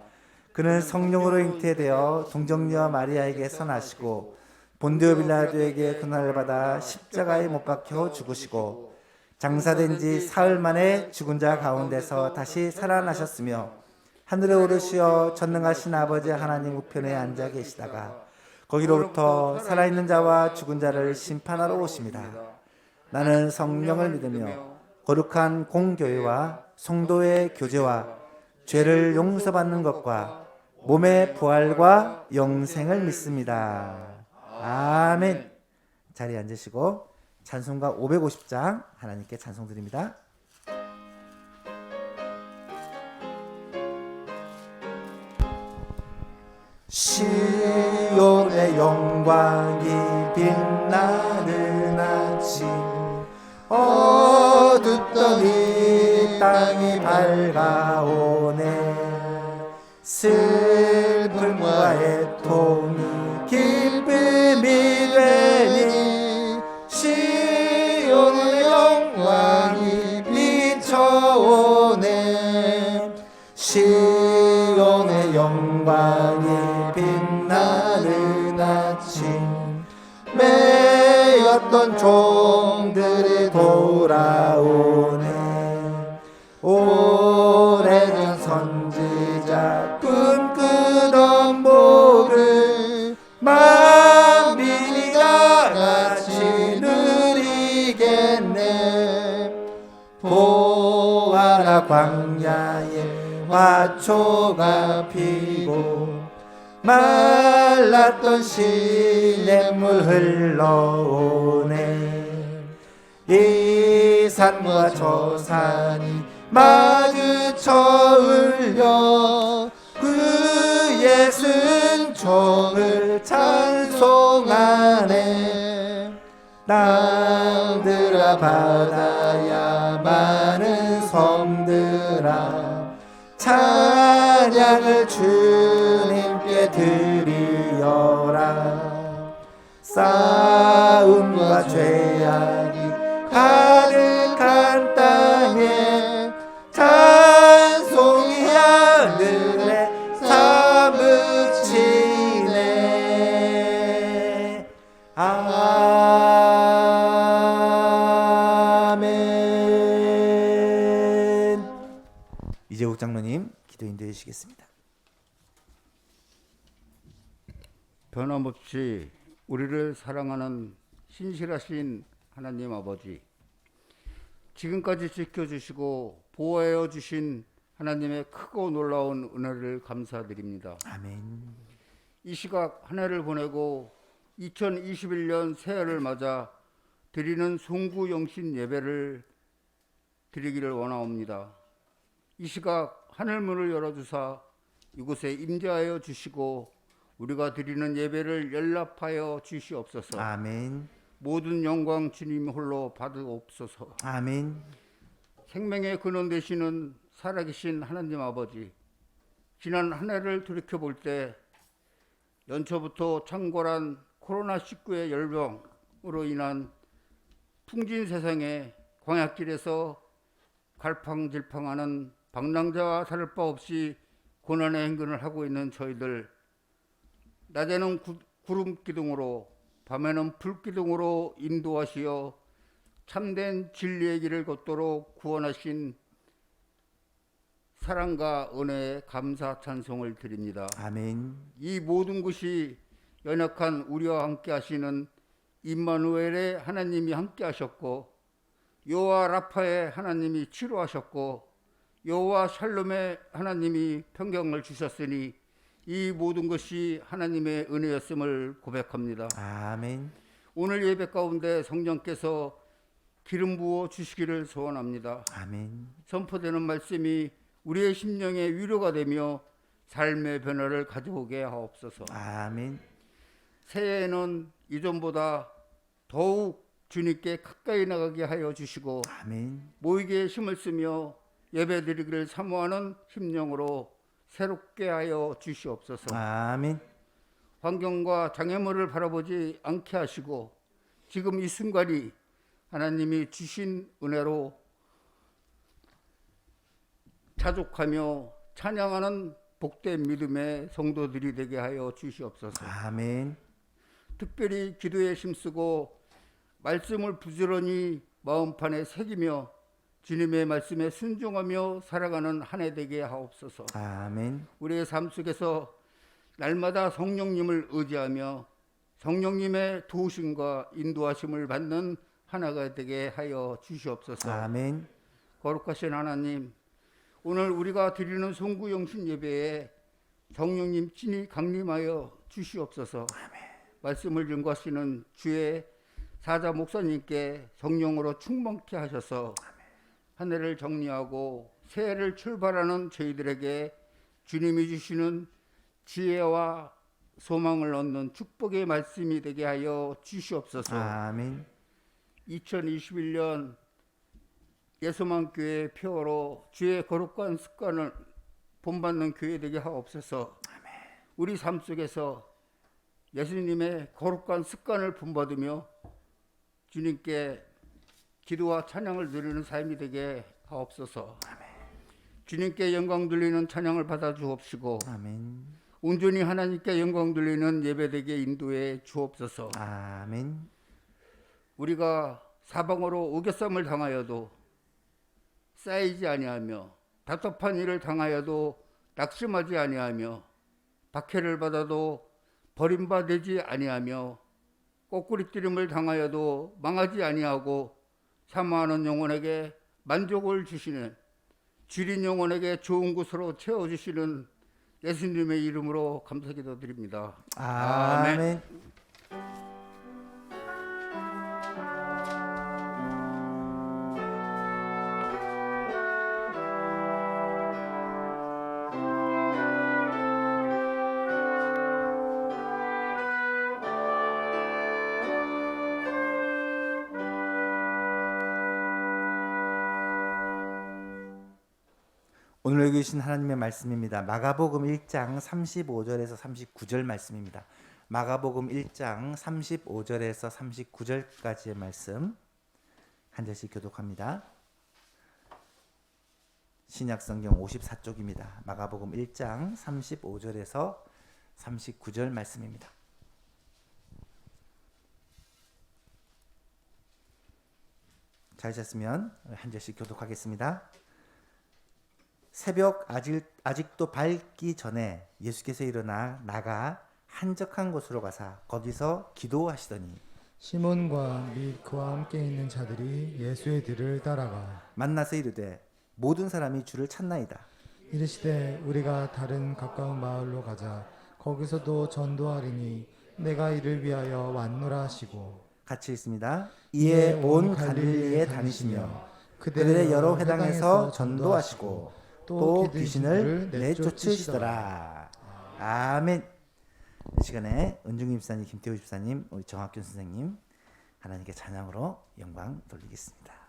그는 성령으로 잉태되어 동정녀 마리아에게서 나시고 본디오 빌라도에게 고난을 받아 십자가에 못 박혀 죽으시고 장사된 지 사흘 만에 죽은 자 가운데서 다시 살아나셨으며 하늘에 오르시어 전능하신 아버지 하나님 우편에 앉아 계시다가 거기로부터 살아있는 자와 죽은 자를 심판하러 오십니다. 나는 성령을 믿으며 거룩한 공교회와 성도의 교제와 죄를 용서받는 것과 몸의 부활과 영생을 믿습니다. 아멘. 자리에 앉으시고 찬송가 550장 하나님께 찬송 드립니다. 시온의 영광이 빛나는 아침 어둡던 이 땅이 밝아오네 슬픔과 애통이 기쁨이 되니 시온의 영광이 비춰오네 시온의 영광이 빛나는 아침 매였던 종들이 돌아오네 오래전 선지자 꿈꾸던 복을 만민이가 같이 누리겠네 보아라 광야에 화초가 피고 말랐던 시냇물 흘러오네 이 산과 저 산이 마주쳐 울려 그의 순종을 찬송하네 땅들아 바다야 많은 섬들아 찬양을 주님께 드리어라 싸움과 죄악이 가득한 땅에 찬송이 하늘에 사무치네 아멘. 이재욱 장로님 기도 인도해 주시겠습니다. 변함없이 우리를 사랑하는 신실하신 하나님 아버지, 지금까지 지켜주시고 보호하여 주신 하나님의 크고 놀라운 은혜를 감사드립니다. 아멘. 이 시각 한 해를 보내고 2021년 새해를 맞아 드리는 송구영신 예배를 드리기를 원하옵니다. 이 시각 하늘문을 열어주사 이곳에 임재하여 주시고 우리가 드리는 예배를 연락하여 주시옵소서. 아멘. 모든 영광 주님 홀로 받으옵소서. 아멘. 생명의 근원 되시는 살아계신 하나님 아버지, 지난 한 해를 돌이켜볼 때 연초부터 창궐한 코로나19의 열병으로 인한 풍진 세상에 광야길에서 갈팡질팡하는 방랑자와 다를 바 없이 고난의 행군을 하고 있는 저희들, 낮에는 구름 기둥으로 밤에는 불 기둥으로 인도하시어 참된 진리의 길을 걷도록 구원하신 사랑과 은혜에 감사 찬송을 드립니다. 아멘. 이 모든 것이 연약한 우리와 함께 하시는 임마누엘의 하나님이 함께 하셨고, 여호와 라파의 하나님이 치료하셨고, 여호와 샬롬의 하나님이 평강을 주셨으니 이 모든 것이 하나님의 은혜였음을 고백합니다. 아멘. 오늘 예배 가운데 성령께서 기름 부어 주시기를 소원합니다. 아멘. 선포되는 말씀이 우리의 심령에 위로가 되며 삶의 변화를 가져오게 하옵소서. 아멘. 새해에는 이전보다 더욱 주님께 가까이 나가게 하여 주시고, 아멘. 모이기에 힘을 쓰며 예배드리기를 사모하는 심령으로 새롭게 하여 주시옵소서. 아멘. 환경과 장애물을 바라보지 않게 하시고 지금 이 순간이 하나님이 주신 은혜로 자족하며 찬양하는 복된 믿음의 성도들이 되게 하여 주시옵소서. 아멘. 특별히 기도에 힘쓰고 말씀을 부지런히 마음판에 새기며 주님의 말씀에 순종하며 살아가는 한 해 되게 하옵소서. 아멘. 우리의 삶 속에서 날마다 성령님을 의지하며 성령님의 도우심과 인도하심을 받는 하나가 되게 하여 주시옵소서. 아멘. 거룩하신 하나님, 오늘 우리가 드리는 송구영신 예배에 성령님 친히 강림하여 주시옵소서. 말씀을 증거하시는 주의 사자 목사님께 성령으로 충만케 하셔서 한 해를 정리하고 새해를 출발하는 저희들에게 주님이 주시는 지혜와 소망을 얻는 축복의 말씀이 되게 하여 주시옵소서. 아멘. 2021년 예수만교회 표어로 주의 거룩한 습관을 본받는 교회 되게 하옵소서. 우리 삶 속에서 예수님의 거룩한 습관을 본받으며 주님께 기도와 찬양을 드리는 삶이 되게 하옵소서. 주님께 영광 돌리는 찬양을 받아 주옵시고 아멘. 온전히 하나님께 영광 돌리는 예배되게 인도해 주옵소서. 아멘. 우리가 사방으로 우겨쌈을 당하여도 쌓이지 아니하며 답답한 일을 당하여도 낙심하지 아니하며 박해를 받아도 버림받지 아니하며 꼬꾸리뜨림을 당하여도 망하지 아니하고 사모하는 영혼에게 만족을 주시는 주린 영혼에게 좋은 곳으로 채워주시는 예수님의 이름으로 감사기도 드립니다. 아멘. 오늘 여기 계신 하나님의 말씀입니다. 마가복음 1장 35절에서 39절 말씀입니다. 마가복음 1장 35절에서 39절까지의 말씀 한 절씩 교독합니다. 신약성경 54쪽입니다. 마가복음 1장 35절에서 39절 말씀입니다. 잘 잤으면 한 절씩 교독하겠습니다. 새벽 아직도 밝기 전에 예수께서 일어나 나가 한적한 곳으로 가사 거기서 기도하시더니 시몬과 및 그와 함께 있는 자들이 예수의 뒤를 따라가 만나서 이르되 모든 사람이 주를 찾나이다. 이르시되 우리가 다른 가까운 마을로 가자. 거기서도 전도하리니 내가 이를 위하여 왔노라 하시고 같이 읽습니다. 이에 온 갈릴리에 다니시며 그들의 여러 회당에서 전도하시고 또 귀신을 내쫓으시더라. 아멘. 이 시간에 은중기 집사님, 김태우 집사님, 우리 정학균 선생님 하나님께 찬양으로 영광 돌리겠습니다.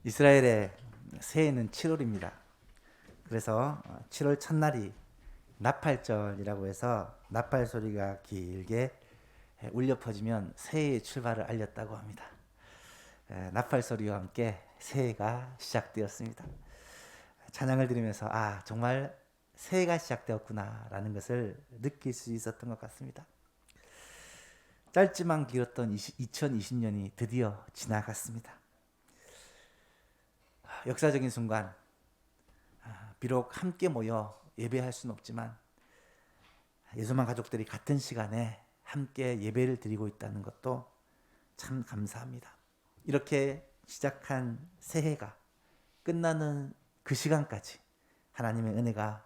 이스라엘의 새해는 7월입니다. 그래서 7월 첫날이 나팔절이라고 해서 나팔 소리가 길게 울려 퍼지면 새해의 출발을 알렸다고 합니다. 나팔 소리와 함께 새해가 시작되었습니다. 찬양을 들으면서 정말 새해가 시작되었구나라는 것을 느낄 수 있었던 것 같습니다. 짧지만 길었던 2020년이 드디어 지나갔습니다. 역사적인 순간, 비록 함께 모여 예배할 수는 없지만 예수만 가족들이 같은 시간에 함께 예배를 드리고 있다는 것도 참 감사합니다. 이렇게 시작한 새해가 끝나는 그 시간까지 하나님의 은혜가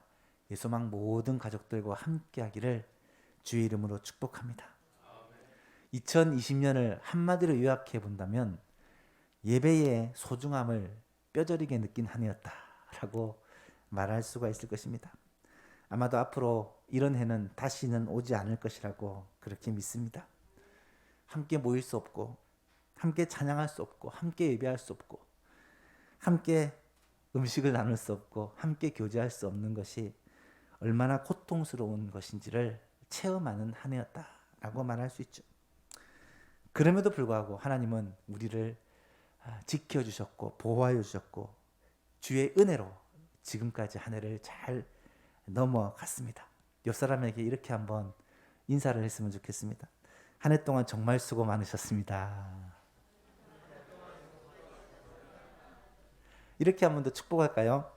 예수망 모든 가족들과 함께 하기를 주의 이름으로 축복합니다. 2020년을 한마디로 요약해 본다면 예배의 소중함을 뼈저리게 느낀 한 해였다라고 말할 수가 있을 것입니다. 아마도 앞으로 이런 해는 다시는 오지 않을 것이라고 그렇게 믿습니다. 함께 모일 수 없고, 함께 찬양할 수 없고, 함께 예배할 수 없고, 함께 음식을 나눌 수 없고, 함께 교제할 수 없는 것이 얼마나 고통스러운 것인지를 체험하는 한 해였다라고 말할 수 있죠. 그럼에도 불구하고 하나님은 우리를 지켜주셨고 보호하여 주셨고 주의 은혜로 지금까지 한 해를 잘 넘어갔습니다. 옆 사람에게 이렇게 한번 인사를 했으면 좋겠습니다. 한 해 동안 정말 수고 많으셨습니다. 이렇게 한 번 더 축복할까요?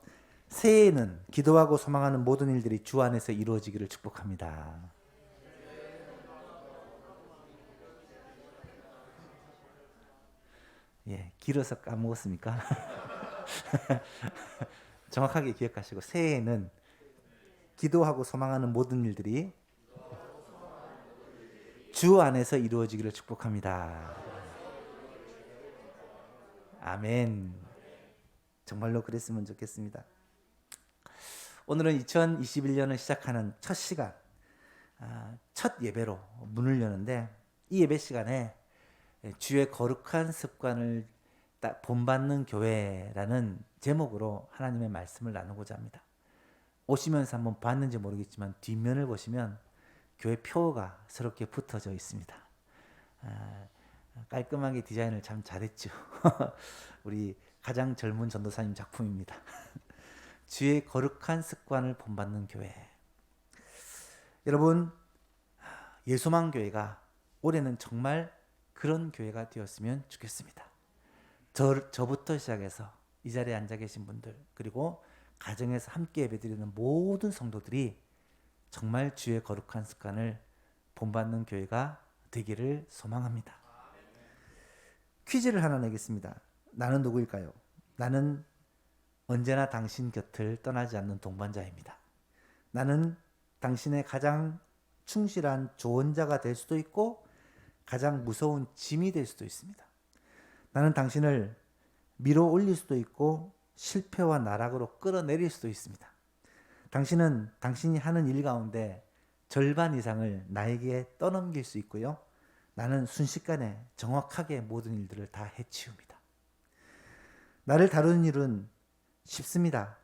새해에는 기도하고 소망하는 모든 일들이 주 안에서 이루어지기를 축복합니다. 길어서 까먹었습니까? 정확하게 기억하시고 새해에는 기도하고 소망하는 모든 일들이 주 안에서 이루어지기를 축복합니다. 아멘. 정말로 그랬으면 좋겠습니다. 오늘은 2021년을 시작하는 첫 시간, 첫 예배로 문을 여는데 이 예배 시간에 주의 거룩한 습관을 본받는 교회라는 제목으로 하나님의 말씀을 나누고자 합니다. 오시면서 한번 봤는지 모르겠지만 뒷면을 보시면 교회 표가 새롭게 붙어져 있습니다. 깔끔하게 디자인을 참 잘했죠. 우리 가장 젊은 전도사님 작품입니다. 주의 거룩한 습관을 본받는 교회. 여러분, 예수만 교회가 올해는 정말 그런 교회가 되었으면 좋겠습니다. 저부터 시작해서 이 자리에 앉아 계신 분들, 그리고 가정에서 함께 예배드리는 모든 성도들이 정말 주의 거룩한 습관을 본받는 교회가 되기를 소망합니다. 퀴즈를 하나 내겠습니다. 나는 누구일까요? 나는 언제나 당신 곁을 떠나지 않는 동반자입니다. 나는 당신의 가장 충실한 조언자가 될 수도 있고 가장 무서운 짐이 될 수도 있습니다. 나는 당신을 밀어 올릴 수도 있고 실패와 나락으로 끌어내릴 수도 있습니다. 당신은 당신이 하는 일 가운데 절반 이상을 나에게 떠넘길 수 있고요. 나는 순식간에 정확하게 모든 일들을 다 해치웁니다. 나를 다루는 일은 쉽습니다.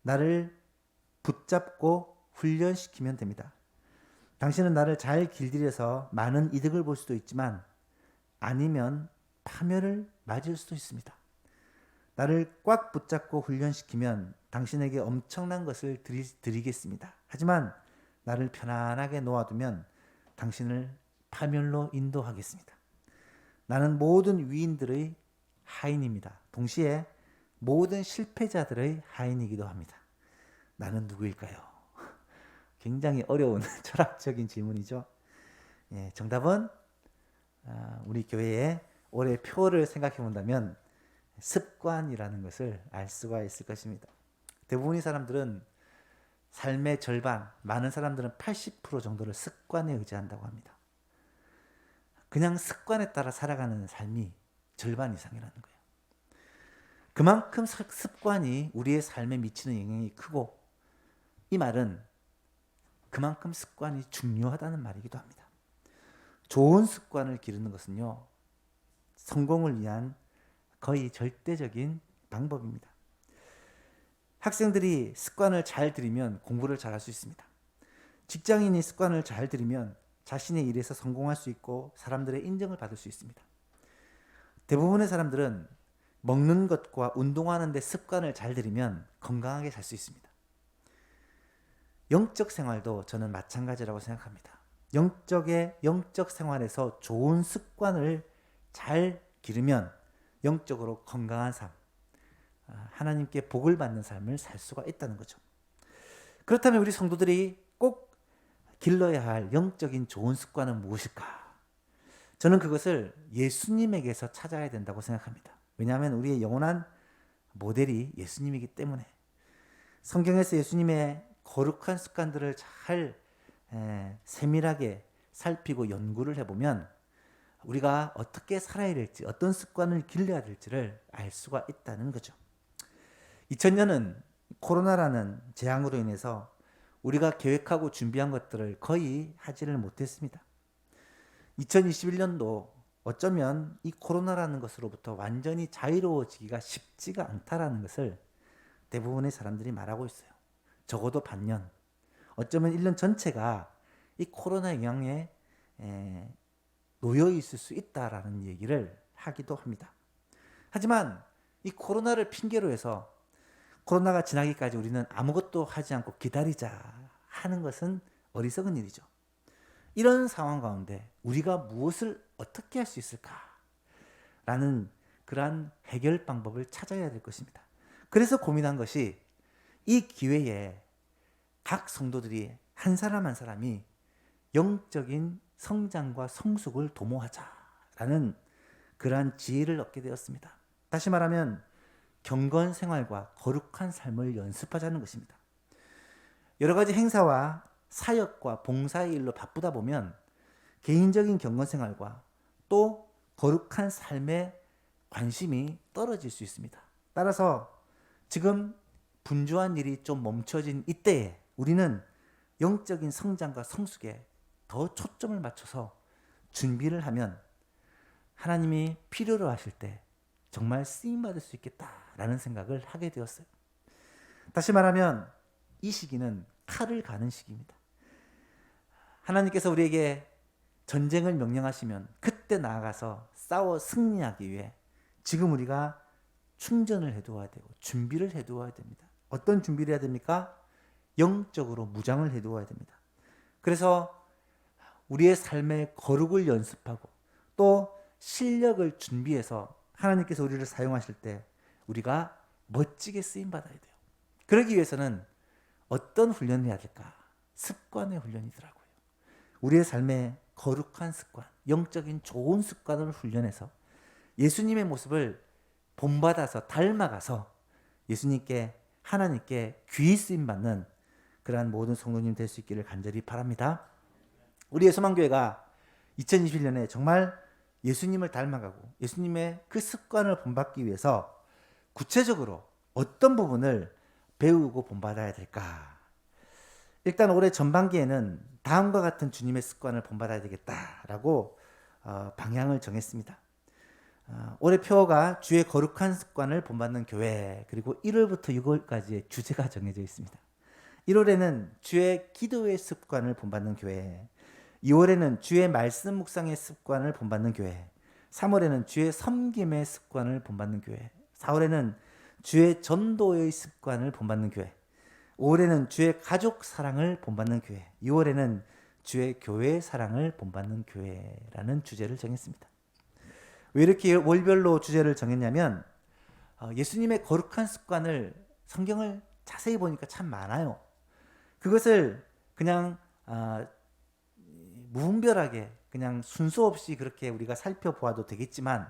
나를 붙잡고 훈련시키면 됩니다. 당신은 나를 잘 길들여서 많은 이득을 볼 수도 있지만 아니면 파멸을 맞을 수도 있습니다. 나를 꽉 붙잡고 훈련시키면 당신에게 엄청난 것을 드리겠습니다. 하지만 나를 편안하게 놓아두면 당신을 파멸로 인도하겠습니다. 나는 모든 위인들의 하인입니다. 동시에 모든 실패자들의 하인이기도 합니다. 나는 누구일까요? 굉장히 어려운 철학적인 질문이죠. 정답은 우리 교회의 올해 표를 생각해 본다면 습관이라는 것을 알 수가 있을 것입니다. 대부분의 사람들은 삶의 절반, 많은 사람들은 80% 정도를 습관에 의지한다고 합니다. 그냥 습관에 따라 살아가는 삶이 절반 이상이라는 거예요. 그만큼 습관이 우리의 삶에 미치는 영향이 크고 이 말은 그만큼 습관이 중요하다는 말이기도 합니다. 좋은 습관을 기르는 것은요, 성공을 위한 거의 절대적인 방법입니다. 학생들이 습관을 잘 들이면 공부를 잘할 수 있습니다. 직장인이 습관을 잘 들이면 자신의 일에서 성공할 수 있고 사람들의 인정을 받을 수 있습니다. 대부분의 사람들은 먹는 것과 운동하는 데 습관을 잘 들이면 건강하게 살 수 있습니다. 영적 생활도 저는 마찬가지라고 생각합니다. 영적 생활에서 좋은 습관을 잘 기르면 영적으로 건강한 삶, 하나님께 복을 받는 삶을 살 수가 있다는 거죠. 그렇다면 우리 성도들이 꼭 길러야 할 영적인 좋은 습관은 무엇일까? 저는 그것을 예수님에게서 찾아야 된다고 생각합니다. 왜냐하면 우리의 영원한 모델이 예수님이기 때문에 성경에서 예수님의 거룩한 습관들을 잘 세밀하게 살피고 연구를 해보면 우리가 어떻게 살아야 될지, 어떤 습관을 길러야 될지를 알 수가 있다는 거죠. 2000년은 코로나라는 재앙으로 인해서 우리가 계획하고 준비한 것들을 거의 하지를 못했습니다. 2021년도 어쩌면 이 코로나라는 것으로부터 완전히 자유로워지기가 쉽지가 않다라는 것을 대부분의 사람들이 말하고 있어요. 적어도 반년, 어쩌면 1년 전체가 이 코로나 영향에 놓여 있을 수 있다라는 얘기를 하기도 합니다. 하지만 이 코로나를 핑계로 해서 코로나가 지나기까지 우리는 아무것도 하지 않고 기다리자 하는 것은 어리석은 일이죠. 이런 상황 가운데 우리가 무엇을 어떻게 할 수 있을까라는 그러한 해결 방법을 찾아야 될 것입니다. 그래서 고민한 것이 이 기회에 각 성도들이 한 사람 한 사람이 영적인 성장과 성숙을 도모하자라는 그러한 지혜를 얻게 되었습니다. 다시 말하면 경건 생활과 거룩한 삶을 연습하자는 것입니다. 여러 가지 행사와 사역과 봉사의 일로 바쁘다 보면 개인적인 경건 생활과 또 거룩한 삶에 관심이 떨어질 수 있습니다. 따라서 지금 분주한 일이 좀 멈춰진 이때에 우리는 영적인 성장과 성숙에 더 초점을 맞춰서 준비를 하면 하나님이 필요로 하실 때 정말 쓰임받을 수 있겠다라는 생각을 하게 되었어요. 다시 말하면 이 시기는 칼을 가는 시기입니다. 하나님께서 우리에게 전쟁을 명령하시면 그때 나아가서 싸워 승리하기 위해 지금 우리가 충전을 해두어야 되고 준비를 해두어야 됩니다. 어떤 준비를 해야 됩니까? 영적으로 무장을 해두어야 됩니다. 그래서 우리의 삶의 거룩을 연습하고 또 실력을 준비해서 하나님께서 우리를 사용하실 때 우리가 멋지게 쓰임받아야 돼요. 그러기 위해서는 어떤 훈련을 해야 될까? 습관의 훈련이더라고요. 우리의 삶의 거룩한 습관, 영적인 좋은 습관을 훈련해서 예수님의 모습을 본받아서 닮아가서 예수님께 하나님께 귀히 쓰임받는 그러한 모든 성도님 될 수 있기를 간절히 바랍니다. 우리의 소망교회가 2021년에 정말 예수님을 닮아가고 예수님의 그 습관을 본받기 위해서 구체적으로 어떤 부분을 배우고 본받아야 될까? 일단 올해 전반기에는 다음과 같은 주님의 습관을 본받아야 되겠다라고 방향을 정했습니다. 올해 표어가 주의 거룩한 습관을 본받는 교회, 그리고 1월부터 6월까지의 주제가 정해져 있습니다. 1월에는 주의 기도의 습관을 본받는 교회, 2월에는 주의 말씀 묵상의 습관을 본받는 교회, 3월에는 주의 섬김의 습관을 본받는 교회, 4월에는 주의 전도의 습관을 본받는 교회, 5월에는 주의 가족 사랑을 본받는 교회, 6월에는 주의 교회 사랑을 본받는 교회라는 주제를 정했습니다. 왜 이렇게 월별로 주제를 정했냐면 예수님의 거룩한 습관을 성경을 자세히 보니까 참 많아요. 그것을 그냥 무분별하게 그냥 순서 없이 그렇게 우리가 살펴보아도 되겠지만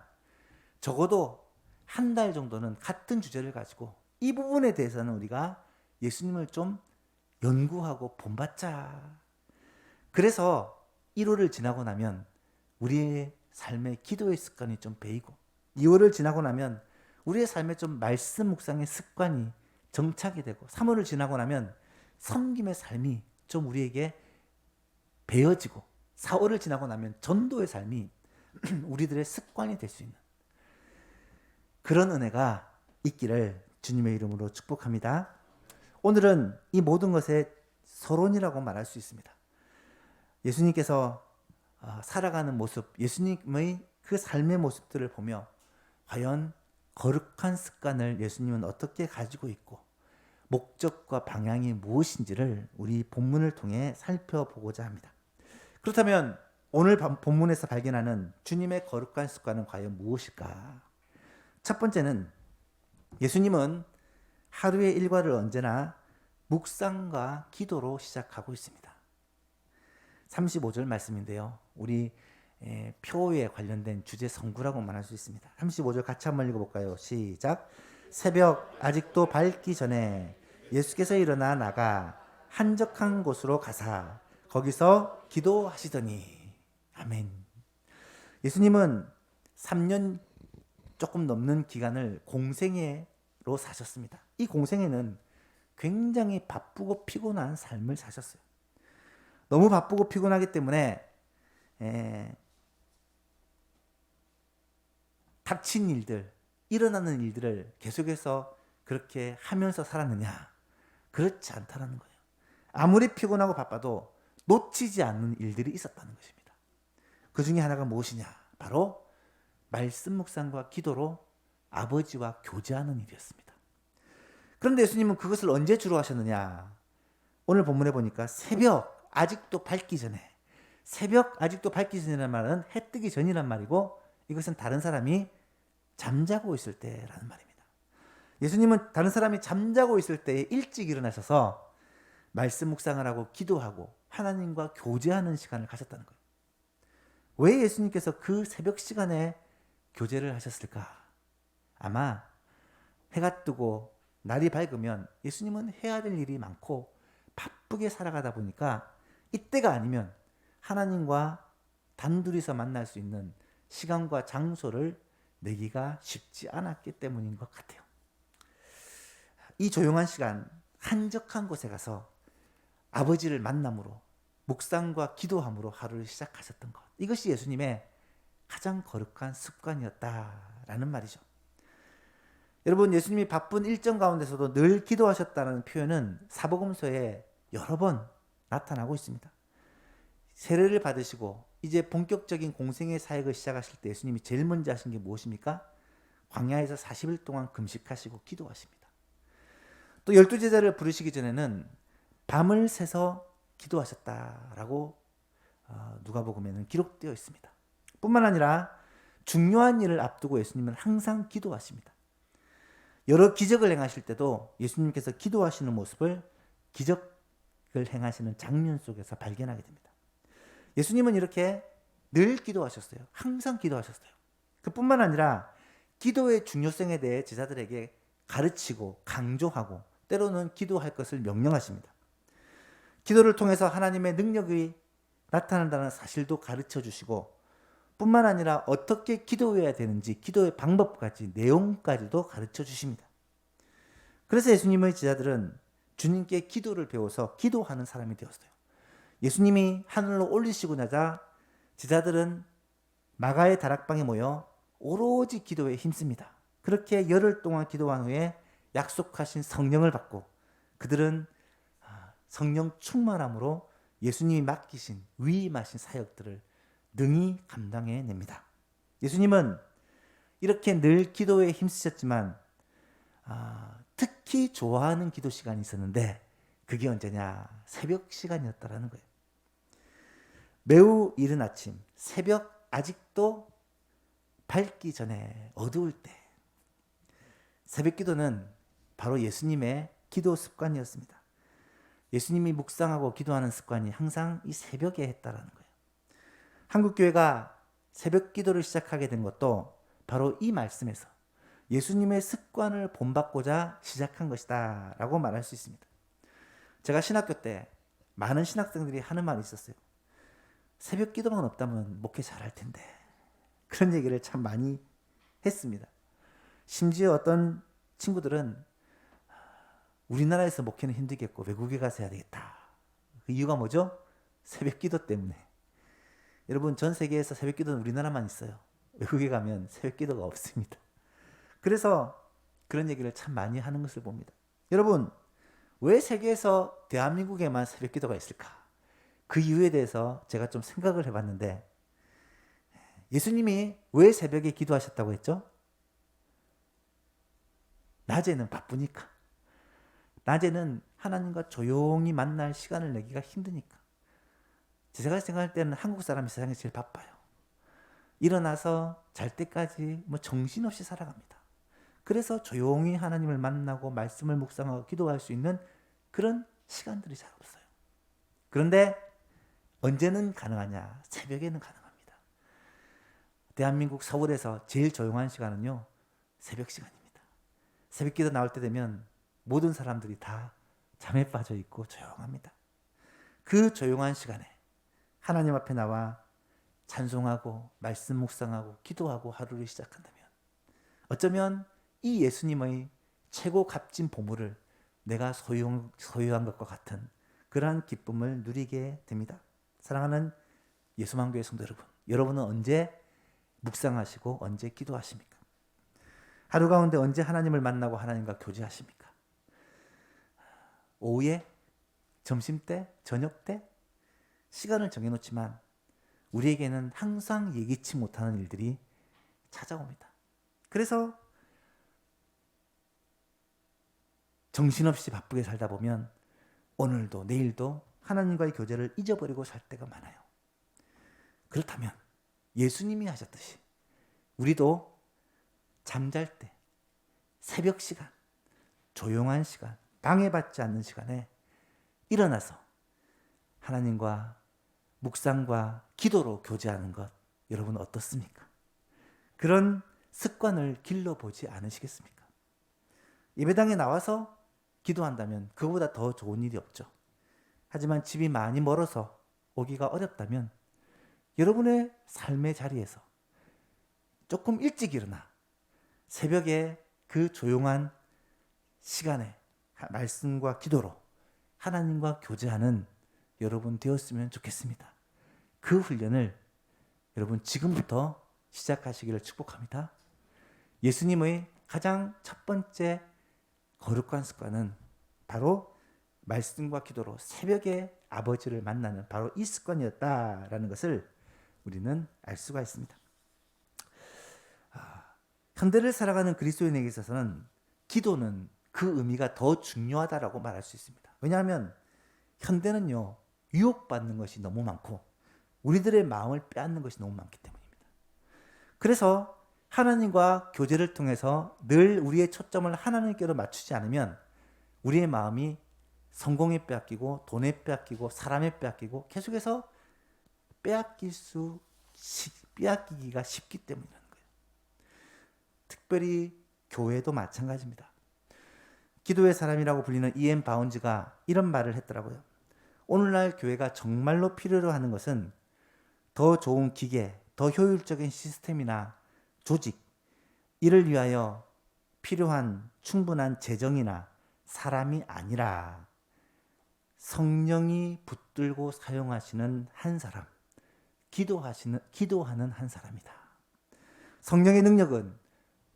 적어도 한 달 정도는 같은 주제를 가지고 이 부분에 대해서는 우리가 예수님을 좀 연구하고 본받자. 그래서 1월을 지나고 나면 우리의 삶의 기도의 습관이 좀 배이고 2월을 지나고 나면 우리의 삶에 좀 말씀 묵상의 습관이 정착이 되고 3월을 지나고 나면 섬김의 삶이 좀 우리에게 배어지고 4월을 지나고 나면 전도의 삶이 우리들의 습관이 될 수 있는 그런 은혜가 있기를 주님의 이름으로 축복합니다. 오늘은 이 모든 것의 서론이라고 말할 수 있습니다. 예수님께서 살아가는 모습, 예수님의 그 삶의 모습들을 보며 과연 거룩한 습관을 예수님은 어떻게 가지고 있고 목적과 방향이 무엇인지를 우리 본문을 통해 살펴보고자 합니다. 그렇다면 오늘 본문에서 발견하는 주님의 거룩한 습관은 과연 무엇일까? 첫 번째는 예수님은 하루의 일과를 언제나 묵상과 기도로 시작하고 있습니다. 35절 말씀인데요. 우리 표에 관련된 주제 성구라고 말할 수 있습니다. 35절 같이 한번 읽어볼까요? 시작. 새벽 아직도 밝기 전에 예수께서 일어나 나가 한적한 곳으로 가사 거기서 기도하시더니. 아멘. 예수님은 3년 조금 넘는 기간을 공생애로 사셨습니다. 이 공생애는 굉장히 바쁘고 피곤한 삶을 사셨어요. 너무 바쁘고 피곤하기 때문에 닥친 일들, 일어나는 일들을 계속해서 그렇게 하면서 살았느냐? 그렇지 않다는 거예요. 아무리 피곤하고 바빠도 놓치지 않는 일들이 있었다는 것입니다. 그 중에 하나가 무엇이냐? 바로 말씀 묵상과 기도로 아버지와 교제하는 일이었습니다. 그런데 예수님은 그것을 언제 주로 하셨느냐? 오늘 본문에 보니까 새벽 아직도 밝기 전에, 새벽 아직도 밝기 전이라는 말은 해 뜨기 전이란 말이고 이것은 다른 사람이 잠자고 있을 때라는 말입니다. 예수님은 다른 사람이 잠자고 있을 때에 일찍 일어나셔서 말씀 묵상을 하고 기도하고 하나님과 교제하는 시간을 가졌다는 거예요. 왜 예수님께서 그 새벽 시간에 교제를 하셨을까? 아마 해가 뜨고 날이 밝으면 예수님은 해야 될 일이 많고 바쁘게 살아가다 보니까 이때가 아니면 하나님과 단둘이서 만날 수 있는 시간과 장소를 내기가 쉽지 않았기 때문인 것 같아요. 이 조용한 시간, 한적한 곳에 가서 아버지를 만남으로 묵상과 기도함으로 하루를 시작하셨던 것. 이것이 예수님의 가장 거룩한 습관이었다라는 말이죠. 여러분, 예수님이 바쁜 일정 가운데서도 늘 기도하셨다는 표현은 사복음서에 여러 번 나타나고 있습니다. 세례를 받으시고 이제 본격적인 공생의 사역을 시작하실 때 예수님이 제일 먼저 하신 게 무엇입니까? 광야에서 40일 동안 금식하시고 기도하십니다. 또 12제자를 부르시기 전에는 밤을 새서 기도하셨다라고 누가복음에는 기록되어 있습니다. 뿐만 아니라 중요한 일을 앞두고 예수님은 항상 기도하십니다. 여러 기적을 행하실 때도 예수님께서 기도하시는 모습을 기적을 행하시는 장면 속에서 발견하게 됩니다. 예수님은 이렇게 늘 기도하셨어요. 항상 기도하셨어요. 그뿐만 아니라 기도의 중요성에 대해 제자들에게 가르치고 강조하고 때로는 기도할 것을 명령하십니다. 기도를 통해서 하나님의 능력이 나타난다는 사실도 가르쳐 주시고 뿐만 아니라 어떻게 기도해야 되는지 기도의 방법까지 내용까지도 가르쳐 주십니다. 그래서 예수님의 제자들은 주님께 기도를 배워서 기도하는 사람이 되었어요. 예수님이 하늘로 올리시고 나자 제자들은 마가의 다락방에 모여 오로지 기도에 힘씁니다. 그렇게 열흘 동안 기도한 후에 약속하신 성령을 받고 그들은 성령 충만함으로 예수님이 맡기신 위임하신 사역들을 능히 감당해냅니다. 예수님은 이렇게 늘 기도에 힘쓰셨지만 특히 좋아하는 기도 시간이 있었는데 그게 언제냐? 새벽 시간이었다라는 거예요. 매우 이른 아침, 새벽 아직도 밝기 전에 어두울 때 새벽 기도는 바로 예수님의 기도 습관이었습니다. 예수님이 묵상하고 기도하는 습관이 항상 이 새벽에 했다라는 거예요. 한국교회가 새벽 기도를 시작하게 된 것도 바로 이 말씀에서 예수님의 습관을 본받고자 시작한 것이다 라고 말할 수 있습니다. 제가 신학교 때 많은 신학생들이 하는 말이 있었어요. 새벽 기도만 없다면 목회 잘할 텐데. 그런 얘기를 참 많이 했습니다. 심지어 어떤 친구들은 우리나라에서 목회는 힘들겠고 외국에 가서 해야 되겠다. 그 이유가 뭐죠? 새벽 기도 때문에. 여러분, 전 세계에서 새벽 기도는 우리나라만 있어요. 외국에 가면 새벽 기도가 없습니다. 그래서 그런 얘기를 참 많이 하는 것을 봅니다. 여러분, 왜 세계에서 대한민국에만 새벽 기도가 있을까? 그 이유에 대해서 제가 좀 생각을 해봤는데, 예수님이 왜 새벽에 기도하셨다고 했죠? 낮에는 바쁘니까. 낮에는 하나님과 조용히 만날 시간을 내기가 힘드니까. 제가 생각할 때는 한국 사람이 세상에 제일 바빠요. 일어나서 잘 때까지 뭐 정신없이 살아갑니다. 그래서 조용히 하나님을 만나고 말씀을 묵상하고 기도할 수 있는 그런 시간들이 잘 없어요. 그런데 언제는 가능하냐? 새벽에는 가능합니다. 대한민국 서울에서 제일 조용한 시간은요, 새벽 시간입니다. 새벽 기도 나올 때 되면 모든 사람들이 다 잠에 빠져 있고 조용합니다. 그 조용한 시간에 하나님 앞에 나와 찬송하고 말씀 묵상하고 기도하고 하루를 시작한다면 어쩌면 이 예수님의 최고 값진 보물을 내가 소유한 것과 같은 그러한 기쁨을 누리게 됩니다. 사랑하는 예수만교회 성도 여러분, 여러분은 언제 묵상하시고 언제 기도하십니까? 하루 가운데 언제 하나님을 만나고 하나님과 교제하십니까? 오후에? 점심때? 저녁때? 시간을 정해놓지만 우리에게는 항상 예기치 못하는 일들이 찾아옵니다. 그래서 정신없이 바쁘게 살다 보면 오늘도 내일도 하나님과의 교제를 잊어버리고 살 때가 많아요. 그렇다면 예수님이 하셨듯이 우리도 잠잘 때, 새벽 시간, 조용한 시간, 방해받지 않는 시간에 일어나서 하나님과 묵상과 기도로 교제하는 것, 여러분 어떻습니까? 그런 습관을 길러보지 않으시겠습니까? 예배당에 나와서 기도한다면 그보다 더 좋은 일이 없죠. 하지만 집이 많이 멀어서 오기가 어렵다면 여러분의 삶의 자리에서 조금 일찍 일어나 새벽에 그 조용한 시간에 말씀과 기도로 하나님과 교제하는 여러분 되었으면 좋겠습니다. 그 훈련을 여러분 지금부터 시작하시기를 축복합니다. 예수님의 가장 첫 번째 거룩한 습관은 바로 말씀과 기도로 새벽에 아버지를 만나는 바로 이 습관이었다라는 것을 우리는 알 수가 있습니다. 현대를 살아가는 그리스도인에게 있어서는 기도는 그 의미가 더 중요하다라고 말할 수 있습니다. 왜냐하면 현대는요, 유혹받는 것이 너무 많고 우리들의 마음을 빼앗는 것이 너무 많기 때문입니다. 그래서 하나님과 교제를 통해서 늘 우리의 초점을 하나님께로 맞추지 않으면 우리의 마음이 성공에 빼앗기고 돈에 빼앗기고 사람에 빼앗기고 계속해서 빼앗기기가 쉽기 때문이라는 거예요. 특별히 교회도 마찬가지입니다. 기도의 사람이라고 불리는 E.M. 바운즈가 이런 말을 했더라고요. 오늘날 교회가 정말로 필요로 하는 것은 더 좋은 기계, 더 효율적인 시스템이나 조직, 이를 위하여 필요한 충분한 재정이나 사람이 아니라 성령이 붙들고 사용하시는 한 사람, 기도하는 한 사람이다. 성령의 능력은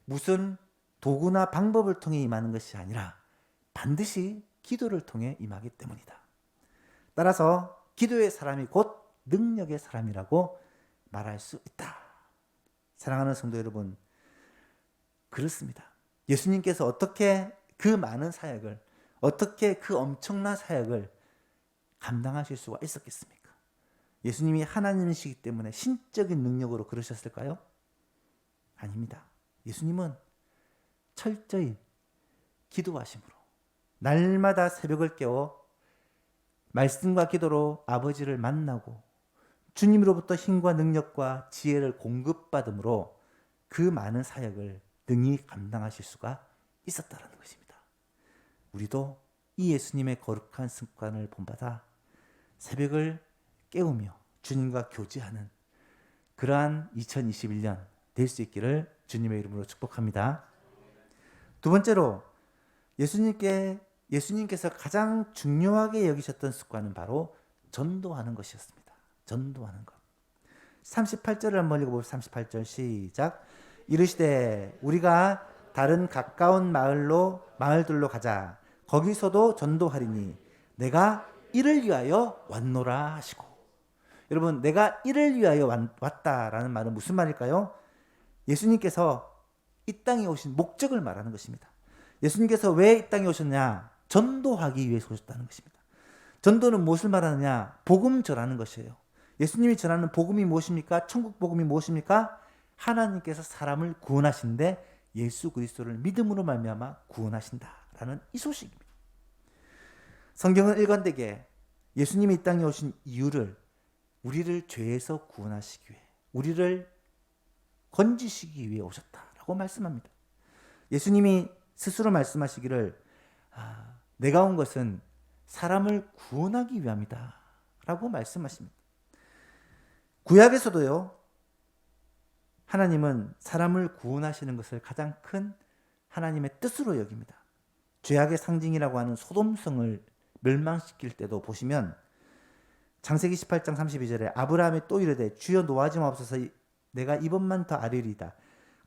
무슨 도구나 방법을 통해 임하는 것이 아니라 반드시 기도를 통해 임하기 때문이다. 따라서 기도의 사람이 곧 능력의 사람이라고 말할 수 있다. 사랑하는 성도 여러분, 그렇습니다. 예수님께서 어떻게 그 많은 사역을, 어떻게 그 엄청난 사역을 감당하실 수가 있었겠습니까? 예수님이 하나님이시기 때문에 신적인 능력으로 그러셨을까요? 아닙니다. 예수님은 철저히 기도하심으로 날마다 새벽을 깨워 말씀과 기도로 아버지를 만나고 주님으로부터 힘과 능력과 지혜를 공급받음으로 그 많은 사역을 능히 감당하실 수가 있었다는 것입니다. 우리도 이 예수님의 거룩한 습관을 본받아 새벽을 깨우며 주님과 교제하는 그러한 2021년 될 수 있기를 주님의 이름으로 축복합니다. 두 번째로 예수님께서 가장 중요하게 여기셨던 습관은 바로 전도하는 것이었습니다. 전도하는 것. 38절을 한번 읽어보세요. 38절 시작. 이르시되 우리가 다른 가까운 마을들로 가자. 거기서도 전도하리니 내가 이를 위하여 왔노라 하시고. 여러분, 내가 이를 위하여 왔다라는 말은 무슨 말일까요? 예수님께서 이 땅에 오신 목적을 말하는 것입니다. 예수님께서 왜 이 땅에 오셨냐? 전도하기 위해서 오셨다는 것입니다. 전도는 무엇을 말하느냐? 복음 전하는 것이에요. 예수님이 전하는 복음이 무엇입니까? 천국 복음이 무엇입니까? 하나님께서 사람을 구원하신데 예수 그리스도를 믿음으로 말미암아 구원하신다라는 이 소식입니다. 성경은 일관되게 예수님이 이 땅에 오신 이유를 우리를 죄에서 구원하시기 위해, 우리를 건지시기 위해 오셨다라고 말씀합니다. 예수님이 스스로 말씀하시기를 내가 온 것은 사람을 구원하기 위함이다 라고 말씀하십니다. 구약에서도요, 하나님은 사람을 구원하시는 것을 가장 큰 하나님의 뜻으로 여깁니다. 죄악의 상징이라고 하는 소돔성을 멸망시킬 때도 보시면 창세기 18장 32절에 아브라함이 또 이르되 주여 노하지 마옵소서 내가 이번만 더 아뢰리이다.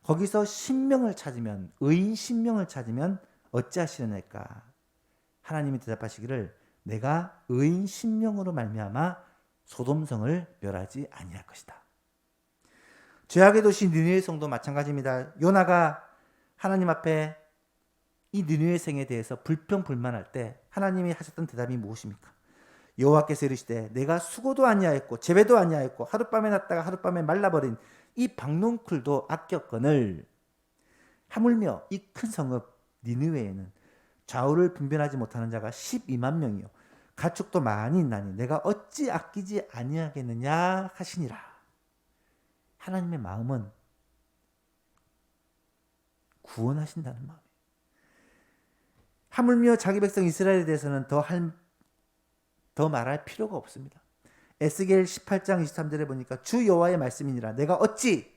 거기서 신명을 찾으면, 의인 신명을 찾으면 어찌하시려니까? 하나님이 대답하시기를 내가 의인 신명으로 말미암아 소돔성을 멸하지 아니할 것이다. 죄악의 도시 니느웨 성도 마찬가지입니다. 요나가 하나님 앞에 이 니느웨 성에 대해서 불평불만할 때 하나님이 하셨던 대답이 무엇입니까? 여호와께서 이르시되 내가 수고도 아니하였고 재배도 아니하였고 하룻밤에 났다가 하룻밤에 말라버린 이 박농쿨도 아꼈거늘 하물며 이 큰 성읍 니느웨에는 좌우를 분별하지 못하는 자가 12만 명이요 가축도 많이 있나니 내가 어찌 아끼지 아니하겠느냐 하시니라. 하나님의 마음은 구원하신다는 마음이에요. 하물며 자기 백성 이스라엘에 대해서는 더 말할 필요가 없습니다. 에스겔 18장 23절에 보니까 주 여호와의 말씀이니라 내가 어찌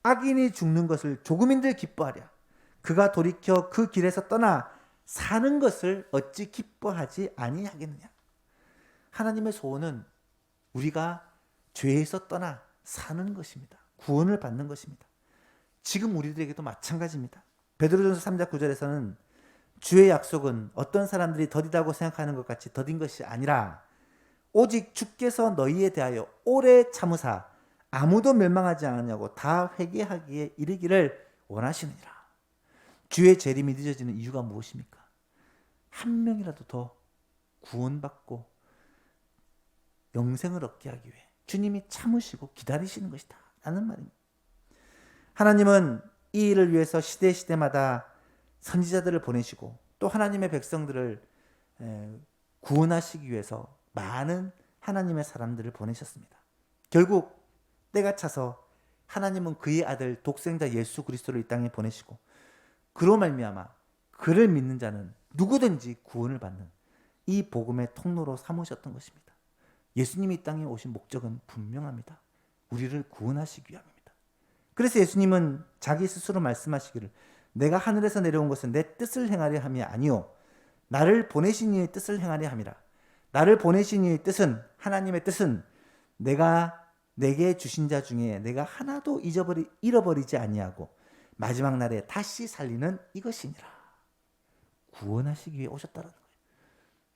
악인이 죽는 것을 조금인들 기뻐하랴. 그가 돌이켜 그 길에서 떠나 사는 것을 어찌 기뻐하지 아니하겠느냐. 하나님의 소원은 우리가 죄에서 떠나 사는 것입니다. 구원을 받는 것입니다. 지금 우리들에게도 마찬가지입니다. 베드로전서 3장 9절에서는 주의 약속은 어떤 사람들이 더디다고 생각하는 것 같이 더딘 것이 아니라 오직 주께서 너희에 대하여 오래 참으사 아무도 멸망하지 않으냐고 다 회개하기에 이르기를 원하시느니라. 주의 재림이 늦어지는 이유가 무엇입니까? 한 명이라도 더 구원받고 영생을 얻게 하기 위해 주님이 참으시고 기다리시는 것이다 라는 말입니다. 하나님은 이 일을 위해서 시대마다 선지자들을 보내시고 또 하나님의 백성들을 구원하시기 위해서 많은 하나님의 사람들을 보내셨습니다. 결국 때가 차서 하나님은 그의 아들 독생자 예수 그리스도를 이 땅에 보내시고 그로 말미암아 그를 믿는 자는 누구든지 구원을 받는 이 복음의 통로로 삼으셨던 것입니다. 예수님이 이 땅에 오신 목적은 분명합니다. 우리를 구원하시기 위함입니다. 그래서 예수님은 자기 스스로 말씀하시기를 내가 하늘에서 내려온 것은 내 뜻을 행하려 함이 아니요 나를 보내신 이의 뜻을 행하려 함이라. 나를 보내신 이의 뜻은, 하나님의 뜻은 내가 내게 주신 자 중에 내가 하나도 잃어버리지 아니하고 마지막 날에 다시 살리는 이것이니라. 구원하시기 위해 오셨다는 거예요.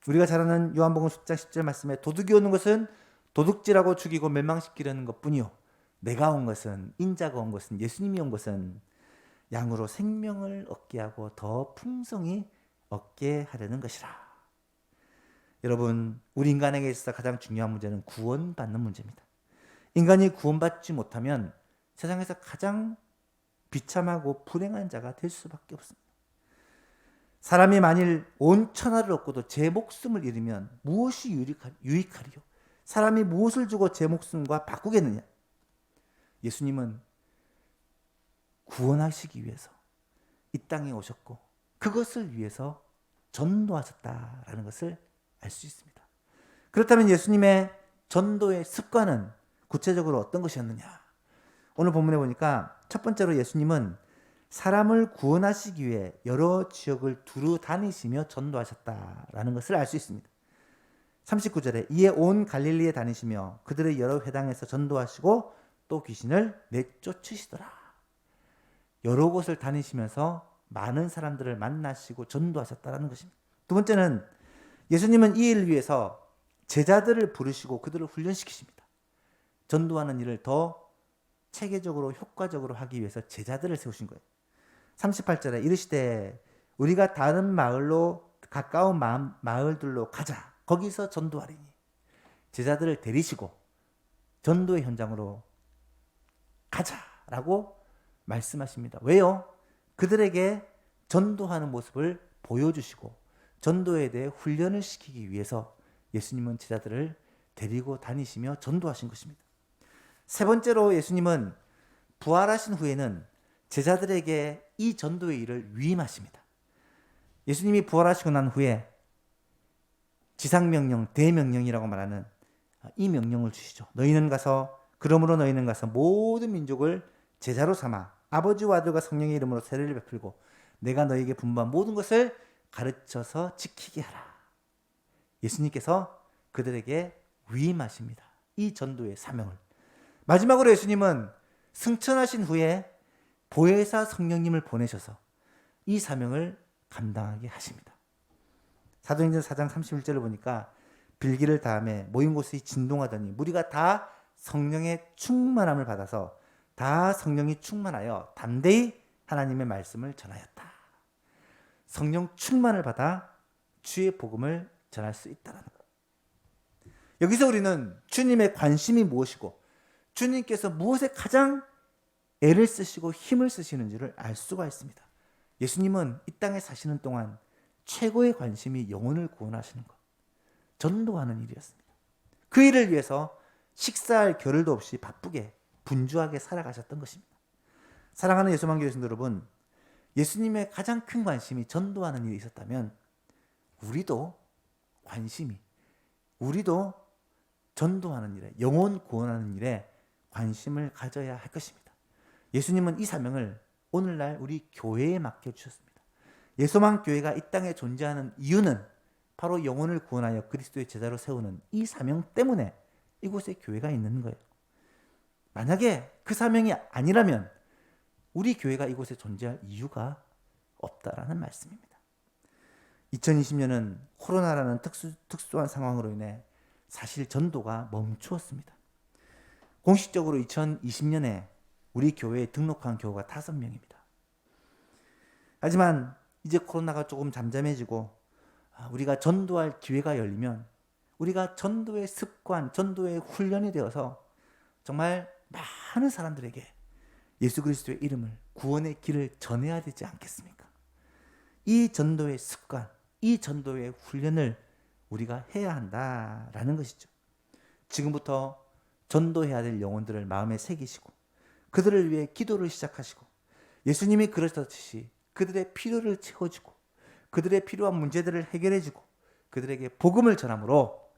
우리가 잘 아는 요한복음 10장 10절 말씀에 도둑이 오는 것은 도둑질하고 죽이고 멸망시키려는 것뿐이요 내가 온 것은, 인자가 온 것은, 예수님이 온 것은 양으로 생명을 얻게 하고 더 풍성히 얻게 하려는 것이라. 여러분, 우리 인간에게 있어서 가장 중요한 문제는 구원받는 문제입니다. 인간이 구원받지 못하면 세상에서 가장 비참하고 불행한 자가 될 수밖에 없습니다. 사람이 만일 온 천하를 얻고도 제 목숨을 잃으면 무엇이 유익하리요? 사람이 무엇을 주고 제 목숨과 바꾸겠느냐? 예수님은 구원하시기 위해서 이 땅에 오셨고 그것을 위해서 전도하셨다라는 것을 알 수 있습니다. 그렇다면 예수님의 전도의 습관은 구체적으로 어떤 것이었느냐? 오늘 본문에 보니까 첫 번째로 예수님은 사람을 구원하시기 위해 여러 지역을 두루 다니시며 전도하셨다라는 것을 알 수 있습니다. 39절에 이에 온 갈릴리에 다니시며 그들의 여러 회당에서 전도하시고 또 귀신을 내쫓으시더라. 여러 곳을 다니시면서 많은 사람들을 만나시고 전도하셨다는 것입니다. 두 번째는 예수님은 이 일을 위해서 제자들을 부르시고 그들을 훈련시키십니다. 전도하는 일을 더 체계적으로 효과적으로 하기 위해서 제자들을 세우신 거예요. 38절에 이르시되 우리가 다른 마을로 가까운 마을들로 가자. 거기서 전도하리니. 제자들을 데리시고 전도의 현장으로 가자라고 말씀하십니다. 왜요? 그들에게 전도하는 모습을 보여주시고 전도에 대해 훈련을 시키기 위해서 예수님은 제자들을 데리고 다니시며 전도하신 것입니다. 세 번째로 예수님은 부활하신 후에는 제자들에게 이 전도의 일을 위임하십니다. 예수님이 부활하시고 난 후에 지상명령, 대명령이라고 말하는 이 명령을 주시죠. 그러므로 너희는 가서 모든 민족을 제자로 삼아 아버지와 아들과 성령의 이름으로 세례를 베풀고 내가 너희에게 분부한 모든 것을 가르쳐서 지키게 하라. 예수님께서 그들에게 위임하십니다. 이 전도의 사명을. 마지막으로 예수님은 승천하신 후에 보혜사 성령님을 보내셔서 이 사명을 감당하게 하십니다. 사도행전 4장 31절을 보니까 빌기를 다음에 모인 곳이 진동하더니 무리가 다 성령의 충만함을 받아서 다 성령이 충만하여 담대히 하나님의 말씀을 전하였다. 성령 충만을 받아 주의 복음을 전할 수 있다는 것. 여기서 우리는 주님의 관심이 무엇이고 주님께서 무엇에 가장 애를 쓰시고 힘을 쓰시는지를 알 수가 있습니다. 예수님은 이 땅에 사시는 동안 최고의 관심이 영혼을 구원하시는 것, 전도하는 일이었습니다. 그 일을 위해서 식사할 겨를도 없이 바쁘게 분주하게 살아가셨던 것입니다. 사랑하는 예수만교회 성도 여러분, 예수님의 가장 큰 관심이 전도하는 일이 있었다면 우리도 전도하는 일에, 영혼 구원하는 일에 관심을 가져야 할 것입니다. 예수님은 이 사명을 오늘날 우리 교회에 맡겨주셨습니다. 예수만 교회가 이 땅에 존재하는 이유는 바로 영혼을 구원하여 그리스도의 제자로 세우는 이 사명 때문에 이곳에 교회가 있는 거예요. 만약에 그 사명이 아니라면 우리 교회가 이곳에 존재할 이유가 없다라는 말씀입니다. 2020년은 코로나라는 특수한 상황으로 인해 사실 전도가 멈추었습니다. 공식적으로 2020년에 우리 교회에 등록한 교우가 5명입니다. 하지만 이제 코로나가 조금 잠잠해지고 우리가 전도할 기회가 열리면 우리가 전도의 습관, 전도의 훈련이 되어서 정말 많은 사람들에게 예수 그리스도의 이름을, 구원의 길을 전해야 되지 않겠습니까? 이 전도의 습관, 이 전도의 훈련을 우리가 해야 한다라는 것이죠. 지금부터 전도해야 될 영혼들을 마음에 새기시고 그들을 위해 기도를 시작하시고 예수님이 그러셨듯이 그들의 필요를 채워주고 그들의 필요한 문제들을 해결해주고 그들에게 복음을 전함으로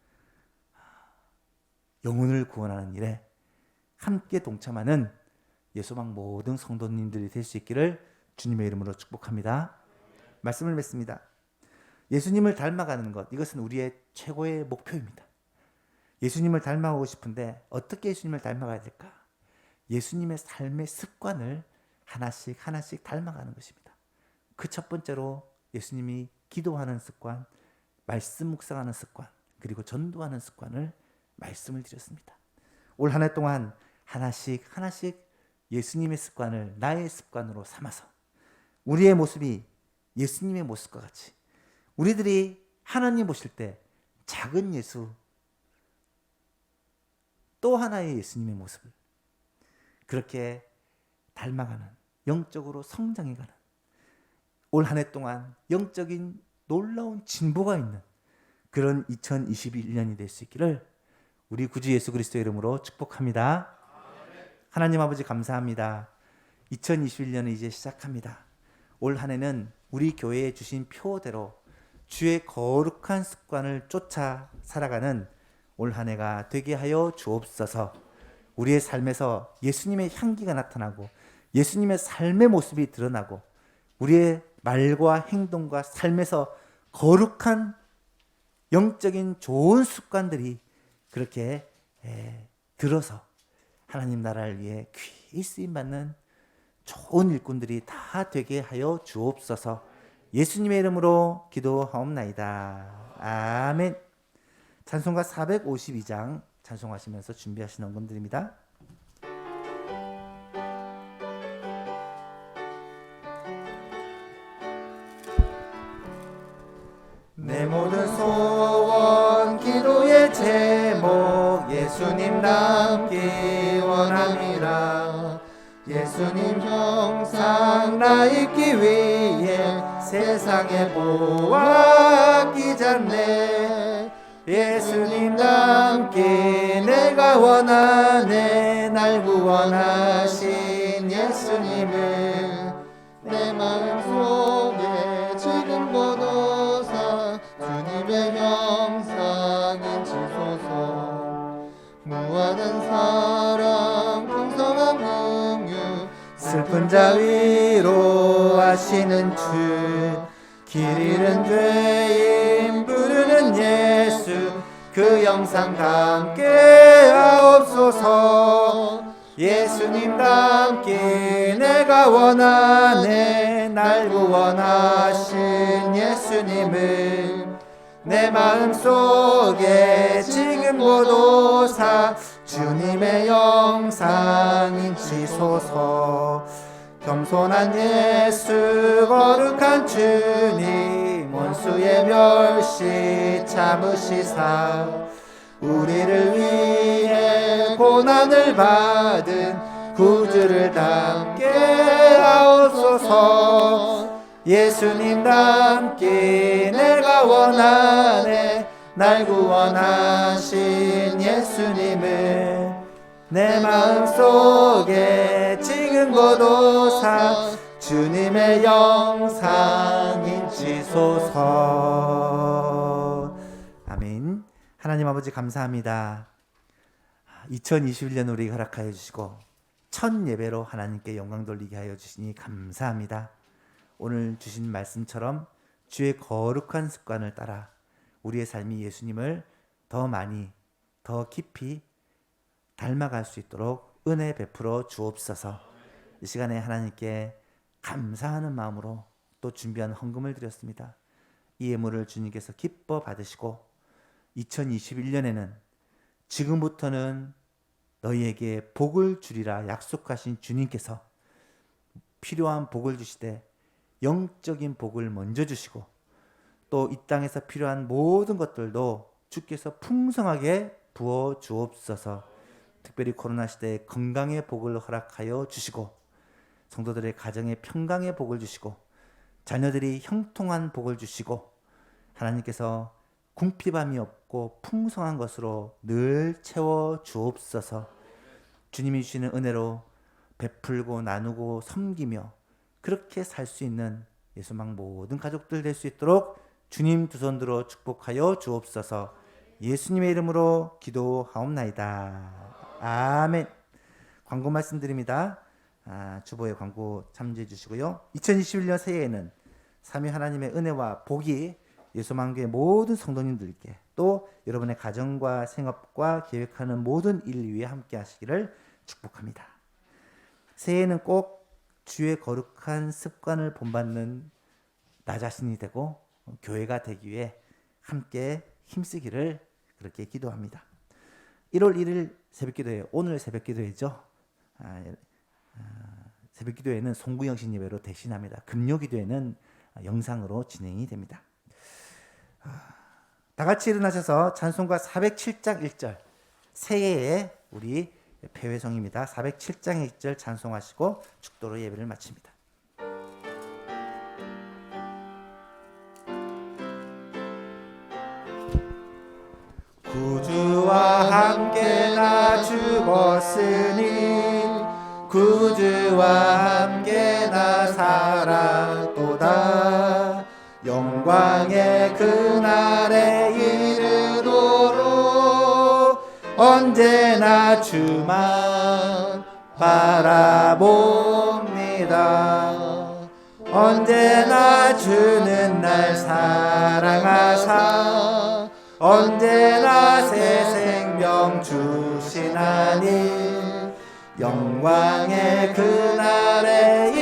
영혼을 구원하는 일에 함께 동참하는 예수방 모든 성도님들이 될 수 있기를 주님의 이름으로 축복합니다. 말씀을 맺습니다. 예수님을 닮아가는 것, 이것은 우리의 최고의 목표입니다. 예수님을 닮아가고 싶은데 어떻게 예수님을 닮아가야 될까? 예수님의 삶의 습관을 하나씩 닮아가는 것입니다. 그 첫 번째로 예수님이 기도하는 습관, 말씀 묵상하는 습관, 그리고 전도하는 습관을 말씀을 드렸습니다. 올 한 해 동안 하나씩 예수님의 습관을 나의 습관으로 삼아서 우리의 모습이 예수님의 모습과 같이 우리들이 하나님 보실 때 작은 예수, 또 하나의 예수님의 모습을 그렇게 닮아가는, 영적으로 성장해가는 올 한 해 동안 영적인 놀라운 진보가 있는 그런 2021년이 될 수 있기를 우리 구주 예수 그리스도의 이름으로 축복합니다. 하나님 아버지 감사합니다. 2021년은 이제 시작합니다. 올 한 해는 우리 교회에 주신 표대로 주의 거룩한 습관을 쫓아 살아가는 올 한 해가 되게 하여 주옵소서. 우리의 삶에서 예수님의 향기가 나타나고 예수님의 삶의 모습이 드러나고 우리의 말과 행동과 삶에서 거룩한 영적인 좋은 습관들이 그렇게 들어서 하나님 나라를 위해 귀히 쓰임받는 좋은 일꾼들이 다 되게 하여 주옵소서. 예수님의 이름으로 기도하옵나이다. 아멘. 찬송가 452장 찬송하시면서 준비하신 원금들입니다. 내 모든 소원 기도의 제목 예수님 닮기 원함이라. 예수님 형상 나 입기 위해 세상에 보았기 전에 예수님 닮기 내가 원하네. 날 구원하신 예수님을 내 마음속에 지금 보도사 주님의 형상인 지소서. 무한한 사랑 풍성한 긍휼 슬픈 자 위로하시는 주. 길 잃은 죄인 부르는 예수 그 영상 담게 하옵소서. 예수님 닮기 내가 원하네. 날 구원하신 예수님을 내 마음속에 지금 보도사 주님의 영상인 지소서. 겸손한 예수 거룩한 주님 원수의 멸시 참으시사 우리를 위해 고난을 받은 구주를 닮게 하옵소서. 예수님 닮기 내가 원하네. 날 구원하신 예수님을 내 마음속에 지금 보도사 주님의 영상인 지소서. 아멘. 하나님 아버지 감사합니다. 2021년 우리 허락하여 주시고 첫 예배로 하나님께 영광 돌리게 하여 주시니 감사합니다. 오늘 주신 말씀처럼 주의 거룩한 습관을 따라 우리의 삶이 예수님을 더 많이 더 깊이 닮아갈 수 있도록 은혜 베풀어 주옵소서. 이 시간에 하나님께 감사하는 마음으로 또 준비한 헌금을 드렸습니다. 이 예물을 주님께서 기뻐 받으시고 2021년에는 지금부터는 너희에게 복을 주리라 약속하신 주님께서 필요한 복을 주시되 영적인 복을 먼저 주시고 또 이 땅에서 필요한 모든 것들도 주께서 풍성하게 부어 주옵소서. 특별히 코로나 시대에 건강의 복을 허락하여 주시고 성도들의 가정에 평강의 복을 주시고 자녀들이 형통한 복을 주시고 하나님께서 궁핍함이 없고 풍성한 것으로 늘 채워 주옵소서. 주님이 주시는 은혜로 베풀고 나누고 섬기며 그렇게 살 수 있는 예수망 모든 가족들 될 수 있도록 주님 두 손 들어 축복하여 주옵소서. 예수님의 이름으로 기도하옵나이다. 아멘. 광고 말씀드립니다. 주보의 광고 참조해 주시고요. 2021년 새해에는 삼위 하나님의 은혜와 복이 예수만교의 모든 성도님들께 또 여러분의 가정과 생업과 계획하는 모든 일 위에 함께 하시기를 축복합니다. 새해에는 꼭 주의 거룩한 습관을 본받는 나 자신이 되고 교회가 되기 위해 함께 힘쓰기를 그렇게 기도합니다. 1월 1일 새벽기도회, 오늘 새벽기도회죠. 새벽기도회는 송구영신 예배로 대신합니다. 금요기도회는 영상으로 진행이 됩니다. 다 같이 일어나셔서 찬송가 407장 1절 새해의 우리 폐회성입니다. 407장 1절 찬송하시고 축도로 예배를 마칩니다. 구주와 함께 나 죽었으니 구주와 함께 나 살았도다. 영광의 그날에 이르도록 언제나 주만 바라봅니다. 언제나 주는 날 사랑하사 언제나 새 생명 주시나니 영광의 그날에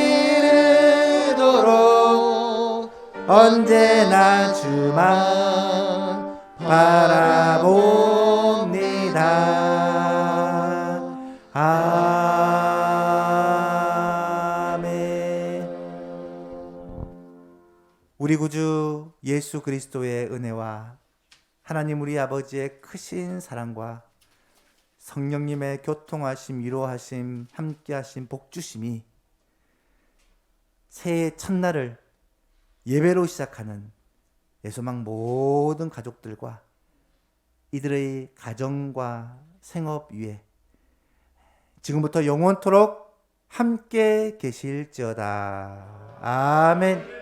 이르도록 언제나 주만 바라봅니다. 아멘. 우리 구주 예수 그리스도의 은혜와 하나님 우리 아버지의 크신 사랑과 성령님의 교통하심, 위로하심, 함께하심, 복주심이 새해 첫날을 예배로 시작하는 예소망 모든 가족들과 이들의 가정과 생업 위에 지금부터 영원토록 함께 계실지어다. 아멘.